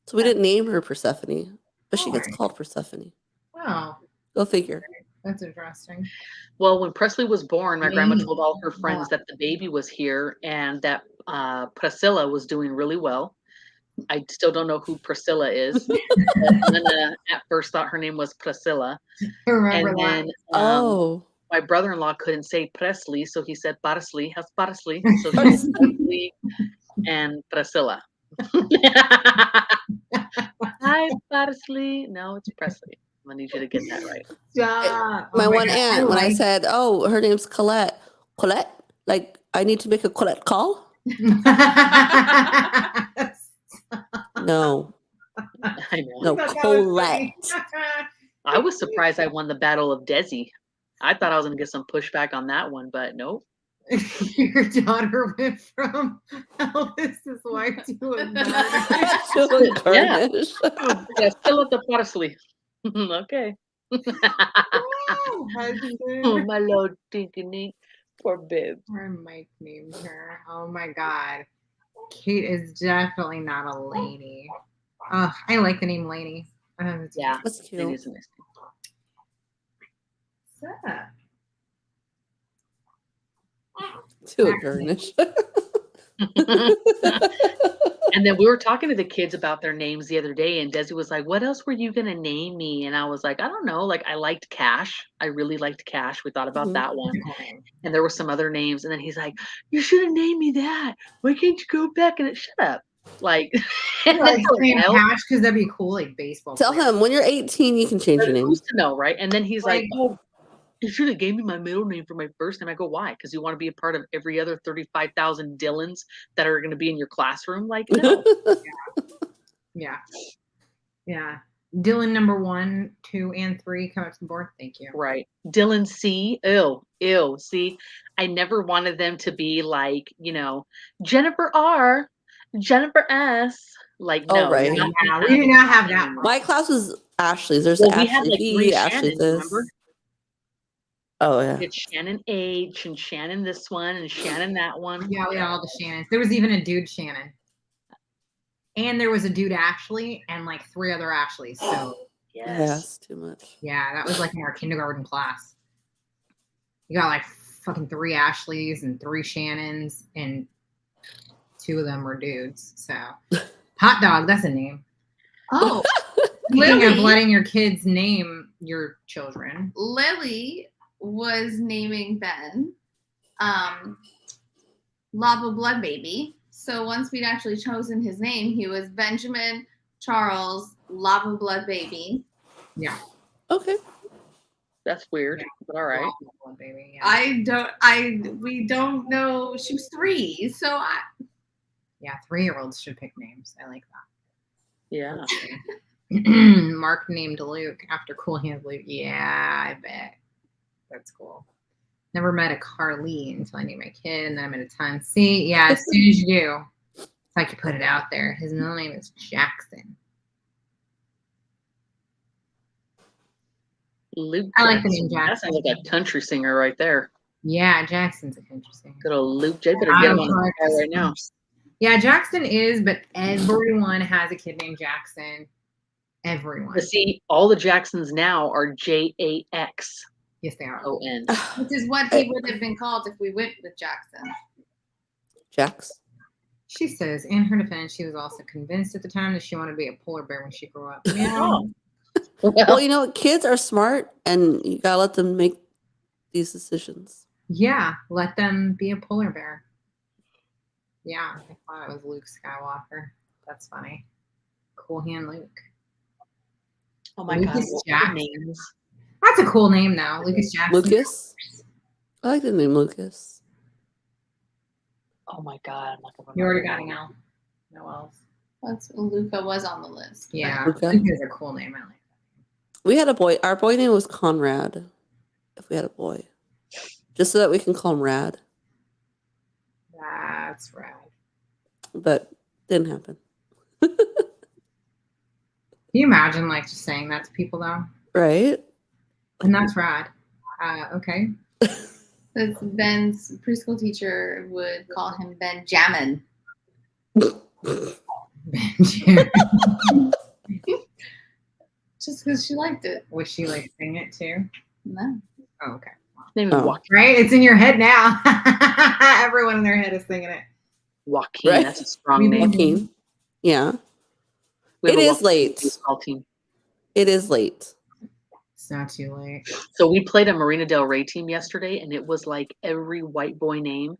So we didn't name her Persephone, but she gets called Persephone. Wow, Go figure. that's interesting. Well, when Presley was born, my grandma told all her friends that the baby was here and that Priscilla was doing really well. I still don't know who Priscilla is. Linda at first thought her name was Priscilla. I remember And that. then Oh, my brother-in-law couldn't say Presley, so he said Parsley. How's Parsley? So he said Parsley and Priscilla. Hi, Parsley. No, it's Presley. I need you to get that right. Stop. My Oh one God, aunt, when I like- said, "Oh, her name's Colette," Colette, like I need to make a Colette call. No, I know. no, I thought that was Colette. funny. I was surprised I won the Battle of Desi. I thought I was going to get some pushback on that one, but nope. Your daughter went from Elvis's wife to a murder. So Yeah. garnish. Yeah, still at the Parsley. Okay. Oh, Oh, husband. my Lord, Tinkany. Poor babe. Or Mike named her. Oh my God. Kate is definitely not a lady. Oh, I like the name Lainey. It's Yeah, That's it cute. is a nice what's up? To a garnish. name. And then we were talking to the kids about their names the other day, and Desi was like, "What else were you gonna name me?" And I was like, "I don't know. Like, I liked Cash. I really liked Cash. We thought about Mhm. that one, and there were some other names." And then he's like, "You should have named me that. Why can't you go back and shut up?" Like, and then Like for a saying while, Cash because that'd be cool, like baseball. Tell player. him when you're 18, you can change your name. who's to know, right? And then he's like, Like- "Oh, you should have gave me my middle name for my first name." I go, "Why? Because you want to be a part of every other 35,000 Dylans that are going to be in your classroom?" Like, no. Yeah. Yeah. Dylan number 1, 2, and 3 come up to the board. Thank you. Right. Dylan C. Ew. See, I never wanted them to be like, Jennifer R, Jennifer S. Like, Oh, no. right. you're not Yeah, gonna we did not have that that anymore. My class was Ashley's. There's Well, we Ashley had like B, 3 Ashley Shannons, this. remember? Oh yeah. It's Shannon H and Shannon this one and Shannon that one. Yeah, we had all the Shannons. There was even a dude Shannon. And there was a dude Ashley and like 3 other Ashleys. So Yes, too much. yeah, that was like in our kindergarten class. You got like fucking 3 Ashleys and 3 Shannons, and 2 of them were dudes. So Hot Dog, that's a name. Oh, Speaking of Lily. letting your kids name your children. Lily was naming Ben Lava Blood Baby. So once we'd actually chosen his name, he was Benjamin Charles Lava Blood Baby. Yeah. Okay. That's weird, but all right. Blood baby. Yeah. We don't know. She was 3. So Yeah, 3-year-olds should pick names. I like Yeah. that. Mark named Luke after Cool Hand Luke. Yeah, I bet. That's cool. Never met a Carly until I named my kid, and then I met a ton. See, yeah, as soon as you do, it's like you put it out there. His middle name is Jackson. Luke I like the Jackson. name That Jackson. sounds like a country singer right there. Yeah, Jackson's interesting. Good old Luke J. Better get him on the call right now. Yeah, Jackson is, but everyone has a kid named Jackson. Everyone. But see, all the Jacksons now are JAXON. Yes, they are. which is what he would have been called if we went with Jackson. Jax. She says, in her defense, she was also convinced at the time that she wanted to be a polar bear when she grew up. Yeah. Oh. Well, you know, kids are smart, and you gotta let them make these decisions. Yeah, let them be a polar bear. Yeah, I thought it was Luke Skywalker. That's funny. Cool Hand Luke. Oh my Lucas God. What Jackson. are the names? That's a cool name, though. Lucas Jackson. Lucas. I like the name Lucas. Oh my God. I'm not gonna You already remember. got an L. No else. That's Luca was on the list. but- Yeah, Okay. Luke is a cool name. I like We had a boy. Our boy name was Conrad. If we had a boy, just so that we can call him Rad, that. That's rad. but didn't happen. Can you imagine, like, just saying that to people, though? Right? And that's rad. Okay. Because Ben's preschool teacher would call him Benjamin. Just because she liked it. Was she, like, sing it, too? No. Oh, okay. His name is Oh. Joaquin. Right? It's in your head now. Everyone in their head is singing it. Joaquin. Right. That's a strong We name. Joaquin. Yeah. We have It a is Joaquin late. baseball team. It is late. It's not too late. So we played a Marina Del Rey team yesterday, and it was like every white boy name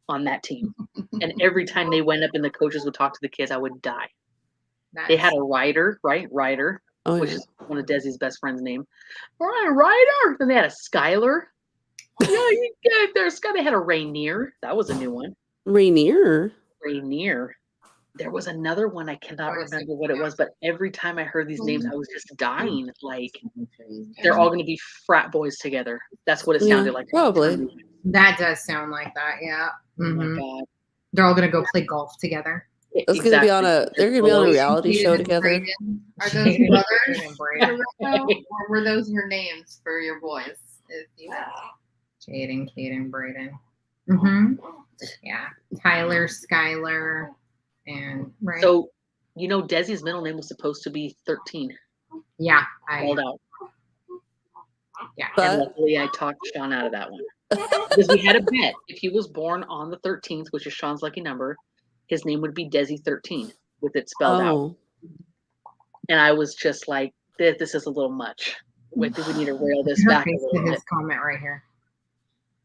on that team. And every time they went up and the coaches would talk to the kids, I would die. They had a Ryder, right? Ryder, Oh, which yeah. is one of Desi's best friend's name. Ryder. Then they had a Skylar. Yeah, you get there. They had a Rainier. That was a new one. Rainier. Rainier. There was another one. I cannot remember what it was, but every time I heard these names, I was just dying. Like they're all going to be frat boys together. That's what it sounded like. Probably. That does sound like that. Yeah. Oh my God. They're all gonna go play golf together. It's gonna be on a. They're gonna be on a reality show together. Are those brothers? Or were those your names for your boys? Jaden, Caden, Braden. Yeah. Tyler, Skylar, and right. So, Desi's middle name was supposed to be 13. Yeah, Called out. Yeah. And luckily, I talked Sean out of that one because we had a bet. If he was born on the 13th, which is Sean's lucky number, his name would be Desi 13 with it spelled out. And I was just like, this is a little much. Wait, do we need to rail this back a little bit? His comment right here.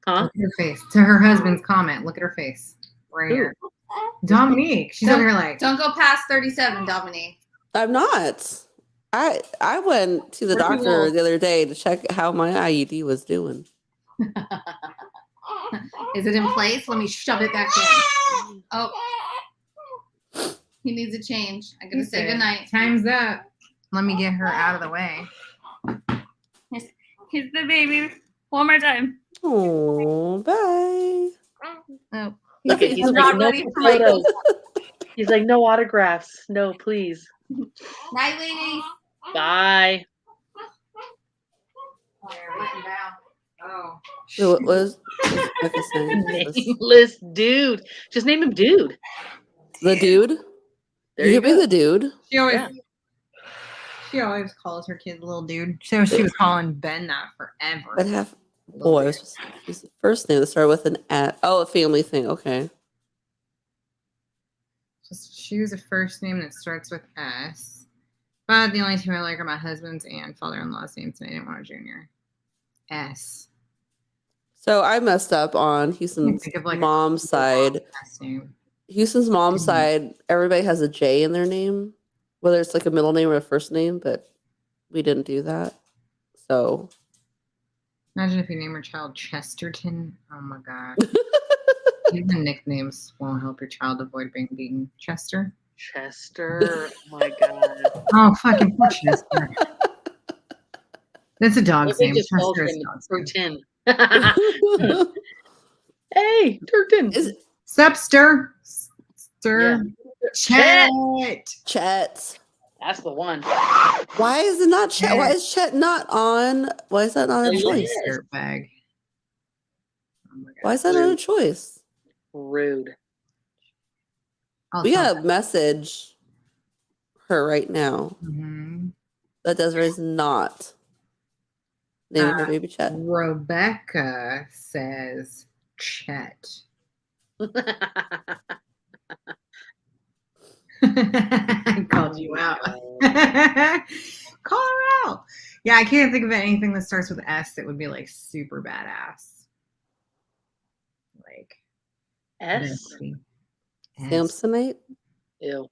Huh? Look at her face. To her husband's comment. Look at her face. Right here. Dominique. She's over here like. Don't go past 37, Dominique. I'm not. I went to the doctor the other day to check how my IED was doing. Is it in place? Let me shove it back in. Oh. He needs a change. I'm going to say goodnight. Time's up. Let me get her out of the way. He's the baby. One more time. Oh, bye. Oh. Look at, he's not ready for photos. He's like, no autographs. No, please. Night, lady. Bye. Oh, you're letting down. Oh. So what was Nameless dude. Just name him dude. The dude? There you you could be go. the dude. She always calls her kid little dude. So she was calling Ben that forever. But have boys. His first name that started with an at. Oh, a family thing. Okay. Just choose a first name that starts with S. But the only two I like are my husband's and father-in-law's names, and I didn't want a junior. S. So I messed up on Houston's mom's side. Houston's mom's side, everybody has a J in their name, whether it's like a middle name or a first name, but we didn't do that. So imagine if you name your child Chesterton. Oh my God. Even nicknames won't help your child avoid being beaten. Chester? Chester. Oh my God. Oh, fucking poor Chester. That's a dog's name. Chester is dog's name. Hey, Turton. Sup, Stir? Stir? Yeah. Chet. That's the one. Why is it not Chet? Why is Chet not on? Why is that not a choice? Dirtbag. Oh why is that not a choice? Rude. We gotta message her right now. That Desiree's not naming her baby Chet. Rebecca says Chet. I called you out. Call her out. Yeah, I can't think of anything that starts with S that would be like super badass. Like S. Samsonite. Ew.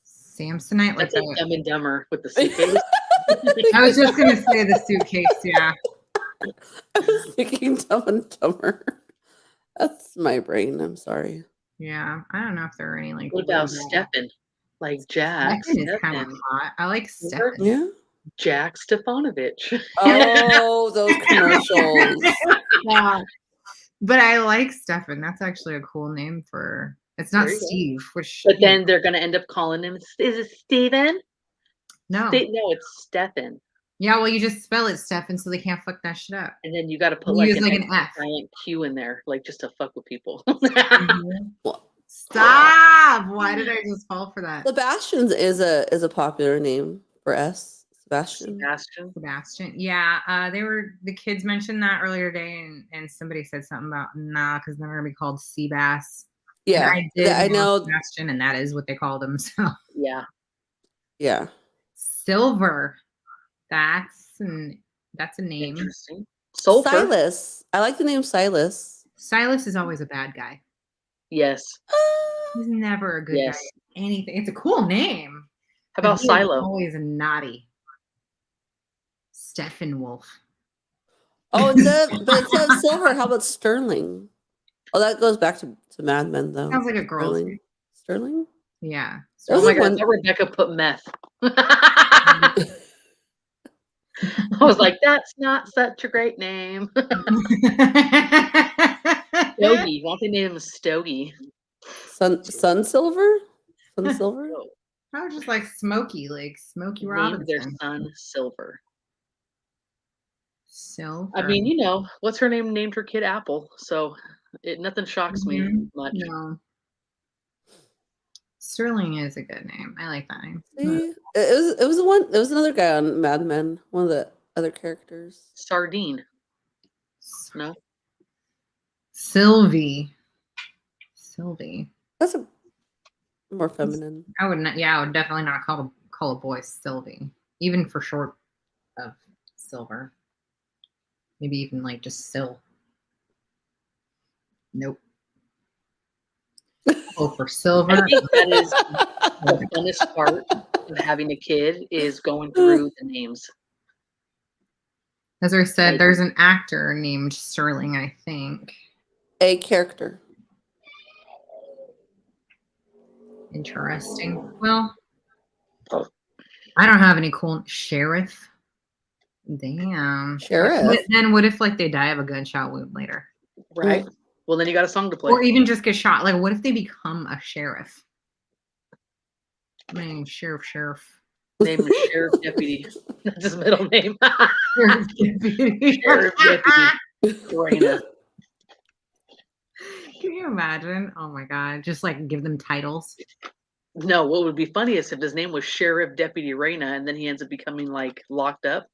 Samsonite. That's like Dumb and Dumber with the suitcase. I was just gonna say the suitcase. Yeah. I was thinking Dumb and Dumber. That's my brain. I'm sorry. Yeah, I don't know if there are any like. What about Stefan? Like Jack. Stefan is kind of hot. I like Stefan. Yeah. Jack Stefanovich. Oh, those commercials. Yeah. But I like Stefan. That's actually a cool name for. It's not Steve, which. But then they're gonna end up calling him. Is it Steven? No. No, it's Stefan. Yeah, well, you just spell it Stefan, so they can't fuck that shit up. And then you got to put You like use like an F. giant Q in there, like just to fuck with people. Stop! Why did I just fall for that? Sebastian's is a popular name for S. Sebastian. Sebastian. Yeah, the kids mentioned that earlier today, and somebody said something about because they're gonna be called Seabass. Yeah, I know Sebastian, and that is what they called him. So yeah. Silver. That's an That's a name. Interesting. Sulfur. Silas. I like the name Silas. Silas is always a bad guy. Yes. He's never a good guy. Yes. At anything. It's a cool name. How about He is Silo? always naughty. Steppenwolf. Oh, but instead of Silver, how about Sterling? Oh, that goes back to Mad Men, though. Sounds like a girl's Sterling. name. Sterling? Yeah. There Oh was my like god, I one. thought Rebecca put meth. I was like, that's not such a great name. Stogie. Why don't they name him Stogie? Sun Silver? Sun Silver? I was just like Smokey Named Robinson. their son Silver. Silver. I mean, you know, what's her name? Named her kid Apple. So nothing shocks me much. No. Sterling is a good name. I like that name. See? It was the one. There was another guy on Mad Men. One of the other characters. Sardine. No. Sylvie. That's a more feminine. I would not. Yeah, I would definitely not call a boy Sylvie, even for short of silver. Maybe even like just Sil. Nope. Oh, for silver. I think that is the funnest part of having a kid is going through the names. As I said, there's an actor named Sterling, I think. A character. Interesting. Well, I don't have any cool sheriff. Damn. Sheriff. But then what if like they die of a gunshot wound later? Right. Well, then you got a song to play. Or even just get shot. Like what if they become a sheriff? My name's Sheriff. Name is Sheriff Deputy. That's his middle name. Sheriff Deputy. Sheriff Deputy. Raina. Can you imagine? Oh my god. Just like give them titles. No, what would be funny is if his name was Sheriff Deputy Raina and then he ends up becoming like locked up.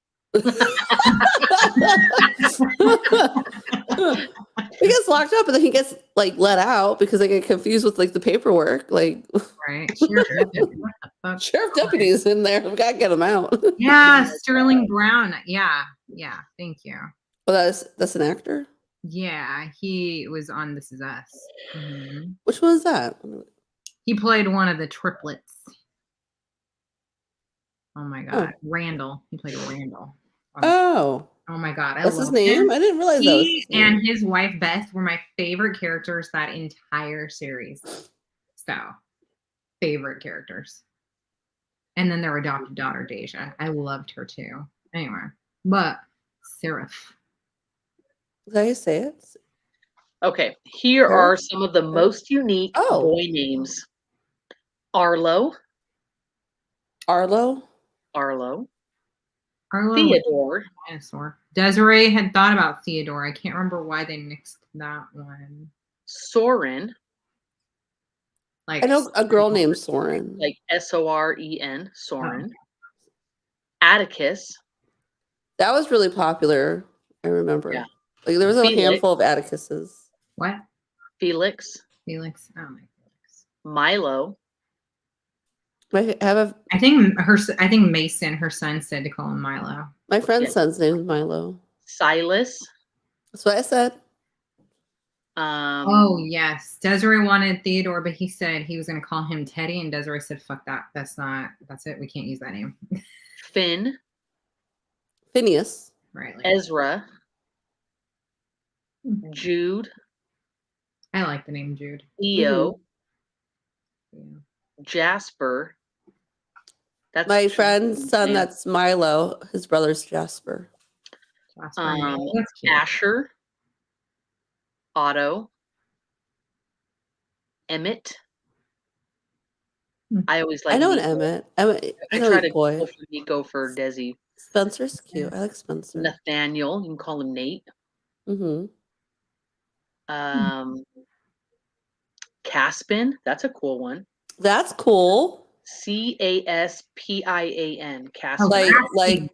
He gets locked up and then he gets like let out because they get confused with like the paperwork. Like Right. Sheriff Deputy. What the fuck? Sheriff Deputy's in there. We gotta get him out. Yeah, Sterling Brown. Yeah. Thank you. Well, that's an actor. Yeah, he was on This Is Us. Mhm. Which one is that? He played one of the triplets. Oh my god, Randall. He played Randall. Oh, Oh my god, I that's his love name. him. I didn't realize that was He his name. and his wife Beth were my favorite characters that entire series. So, favorite characters. And then their adopted daughter Deja. I loved her too. Anyway, but Seraph. Is that how you say it? Okay, here are some of the most unique Oh. boy names. Arlo. Arlo. Arlo Theodore. Dinosaur. Desiree had thought about Theodore. I can't remember why they nixed that one. Soren. Like I know a girl named Soren. Like Soren. Soren. Atticus. That was really popular. I remember. Yeah. Like there was a Felix. handful of Atticuses. What? Felix. Felix. Oh my Felix. Milo. I think Mason, her son, said to call him Milo. My friend's Yeah. son's name is Milo. Silas. That's what I said. Oh yes. Desiree wanted Theodore, but he said he was gonna call him Teddy, and Desiree said, fuck that. That's it. We can't use that name. Finn. Phineas. Right. Like, Ezra. Jude. I like the name Jude. Theo. Yeah. Jasper. That's My friend's son, name. that's Milo. His brother's Jasper. Jasper. That's cute. Asher. Otto. Emmett. I always like I know an Nico. Emmett. I know try a to boy. go for Nico for Desi. Spencer's cute. I like Spencer. Nathaniel, you can call him Nate. Mm-hmm. Caspin, that's a cool one. That's cool. Caspian. Caspin.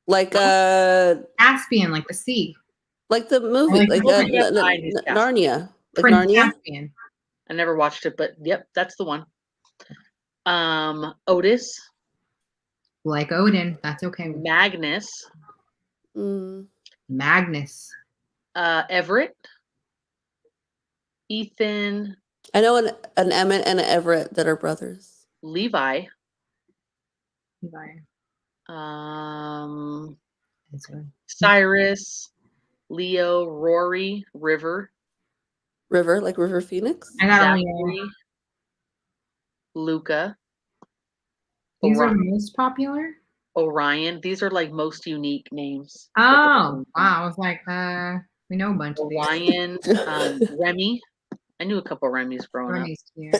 Like Caspian, like the sea. like the movie, like like the movie that died is Caspian. Narnia. Like Prince Narnia. Caspian. I never watched it, but yep, that's the one. Otis. Like Odin. That's okay. Magnus. Magnus. Everett, Ethan, I know an Emmett and an Everett that are brothers. Levi, Levi. Ezra. Cyrus, Leo, Rory, River, River, like River Phoenix. I got only Zachary, Luca, these are Ori- the most popular. Orion. These are like most unique names. Oh wow! I was like, we know a bunch of these. Orion, Remy. I knew a couple Remy's growing up. Remy's cute.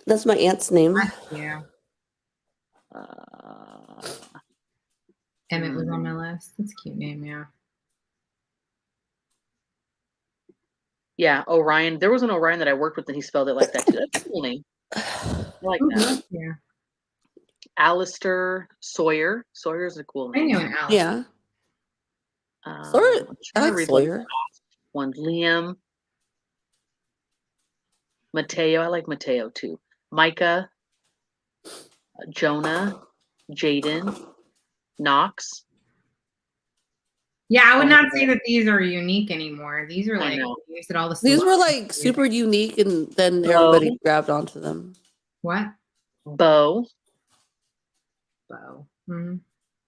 That's my aunt's name. Yeah. Uh, Emmett was on my list. That's a cute name, yeah. yeah, Orion. There was an Orion that I worked with and he spelled it like that too. That's a cool name. I like that. Yeah. Alistair Sawyer. Sawyer's a cool I name. knew an Alice. Yeah. Sawyer, I'm I trying to like read Sawyer. one. Liam. Mateo. I like Mateo too. Micah. Jonah. Jaden. Knox. Yeah, I would not say that these are unique anymore. These are I like know. you said all the These were celebrities. like super unique, and then Bo. everybody grabbed onto them. What? Bo. Bo. Mhm.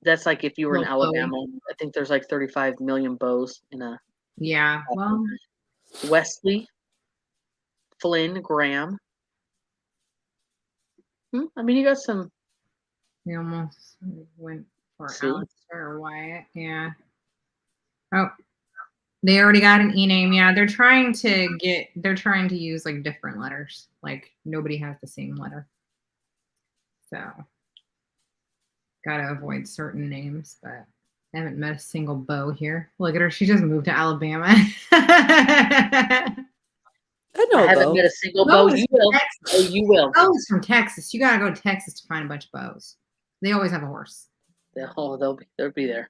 That's like if you were in Little Bowie. Alabama. I think there's like 35 million bows in a. Yeah. Well, Wesley. Flynn. Graham. I mean, you got some. we almost went for See? Alistair or Wyatt. Yeah. Oh, they already got an E name. Yeah, they're trying to use like different letters. Like nobody has the same letter. So gotta avoid certain names, but I haven't met a single Bo here. Look at her. She just moved to Alabama. I know I haven't Bo. met a single Bo bow. is You from will. Texas. Oh, you will. Bo is from Texas. You gotta go to Texas to find a bunch of bows. They always have a horse. They'll be there.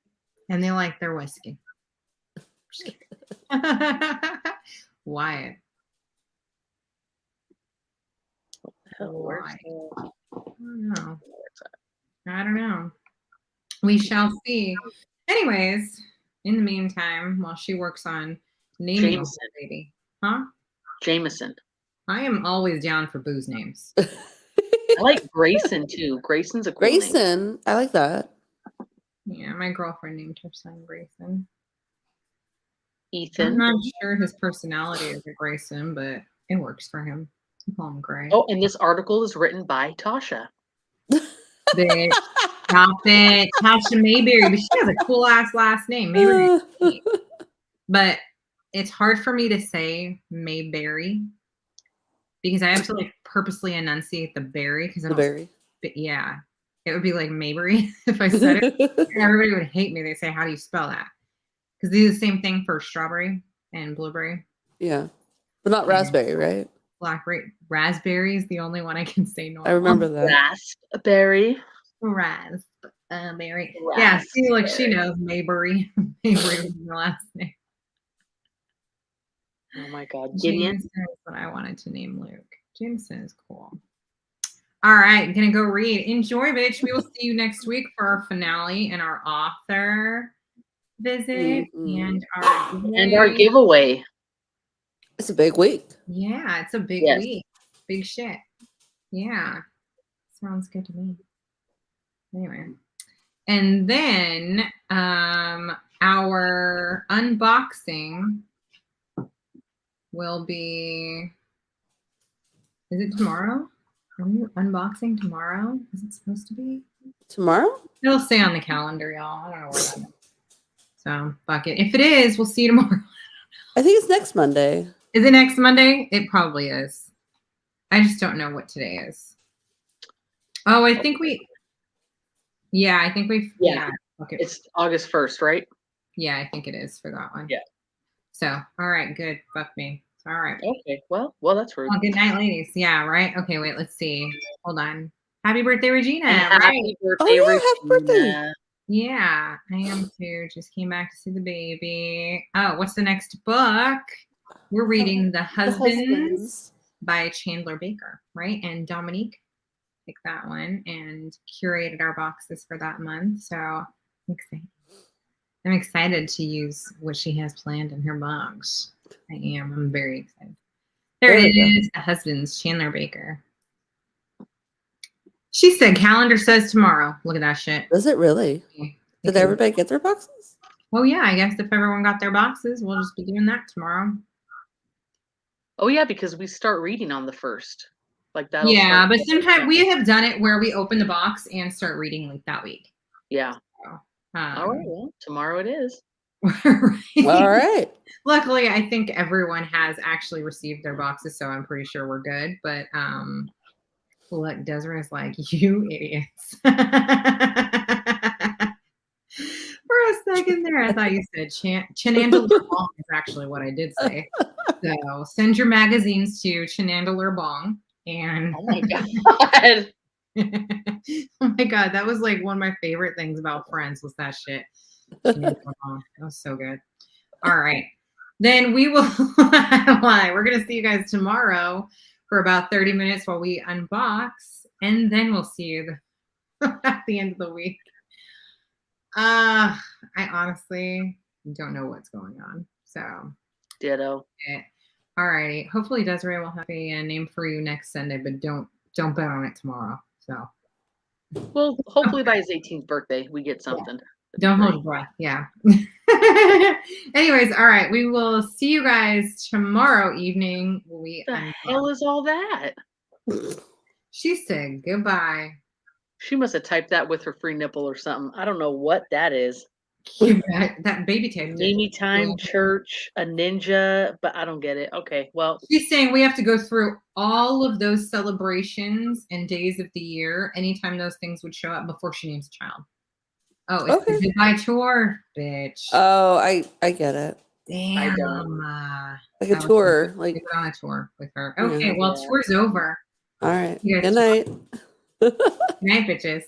And they like their whiskey. Wyatt. Where's Why? the- I don't know. We shall see. Anyways, in the meantime, while she works on naming a Jameson. lady, huh? Jameson. I am always down for booze names. I like Grayson too. Grayson's a cool name. Grayson, I like that. Yeah, my girlfriend named her son Grayson. I'm Ethan. not sure his personality is a Grayson, but it works for him. I call him Gray. Oh, and this article is written by Tasha. Bitch. Stop it. Tasha Mayberry, but she has a cool ass last name. Mayberry. But it's hard for me to say Mayberry because I have to like purposely enunciate the berry because I The don't. berry. But yeah, it would be like Mayberry if I said it. Everybody would hate me. They say, "How do you spell that?" Because they do the same thing for strawberry and blueberry. Yeah, but not raspberry, right? Blackberry, raspberry is the only one I can say normal. I remember that. Raspberry. Raspberry. Yeah, see, look, she knows Mayberry. Mayberry was her last name. Oh my God. Gideon. Jameson is what I wanted to name Luke. Jameson is cool. All right, gonna go read. Enjoy, bitch. We will see you next week for our finale and our author visit and our giveaway. It's a big week. Yeah, it's a big week. Big shit. Yeah. Sounds good to me. Anyway. And then our unboxing will be, is it tomorrow? Are we unboxing tomorrow? Is it supposed to be? Tomorrow? It'll say on the calendar, y'all. I don't know where that is. So, fuck it. If it is, we'll see you tomorrow. I think it's next Monday. Is it next Monday? It probably is. I just don't know what today is. Oh, I think we. Yeah, I think we. Yeah. Okay. It's August 1st, right? Yeah, I think it is for that one. Yeah. So, all right, good. Fuck me. All right. Okay. Well, that's rude. Well, good night, ladies. Yeah, right. Okay, wait. Let's see. Hold on. Happy birthday, Regina. And happy birthday, yeah, happy birthday. Regina. Yeah, I am too. Just came back to see the baby. Oh, what's the next book? We're reading The Husbands by Chandler Baker, right? And Dominique picked that one and curated our boxes for that month. So I'm excited. I'm excited to use what she has planned in her box. I am. I'm very excited. There There it we go. is. The husband's Chandler Baker. She said calendar says tomorrow. Look at that shit. Does it really? Did everybody get their boxes? Oh yeah, I guess if everyone got their boxes, we'll just be doing that tomorrow. Oh yeah, because we start reading on the 1st. Like that. Yeah, but sometimes we have done it where we open the box and start reading like that week. Yeah. So, All right. Well, tomorrow it is. All right. Luckily, I think everyone has actually received their boxes, so I'm pretty sure we're good. But look, Desiree's like, you idiots. For a second there, I thought you said Chenandler Bong is actually what I did say. So send your magazines to Chenandler Bong. And Oh my God. oh my God, that was like one of my favorite things about Friends was that shit. That was so good. All right. Then we will, we're going to see you guys tomorrow for about 30 minutes while we unbox. And then we'll see you at the end of the week. I honestly don't know what's going on. So, Ditto. All righty. Hopefully Desiree will have a name for you next Sunday, but don't bet on it tomorrow. So, well, hopefully by his 18th birthday we get something. Don't hold your breath. Yeah. Anyways, all right. We will see you guys tomorrow evening. What the hell is all that? She said goodbye. She must have typed that with her free nipple or something. I don't know what that is. That baby tape. Mimi time, church, a ninja, but I don't get it. Okay, well. She's saying we have to go through all of those celebrations and days of the year anytime those things would show up before she names a child. Oh, it's the goodbye tour, bitch. Oh, I get it. Damn. Like a tour. Like we go on a tour with her. Okay, well, tour's over. All right. Good night. Good night, bitches.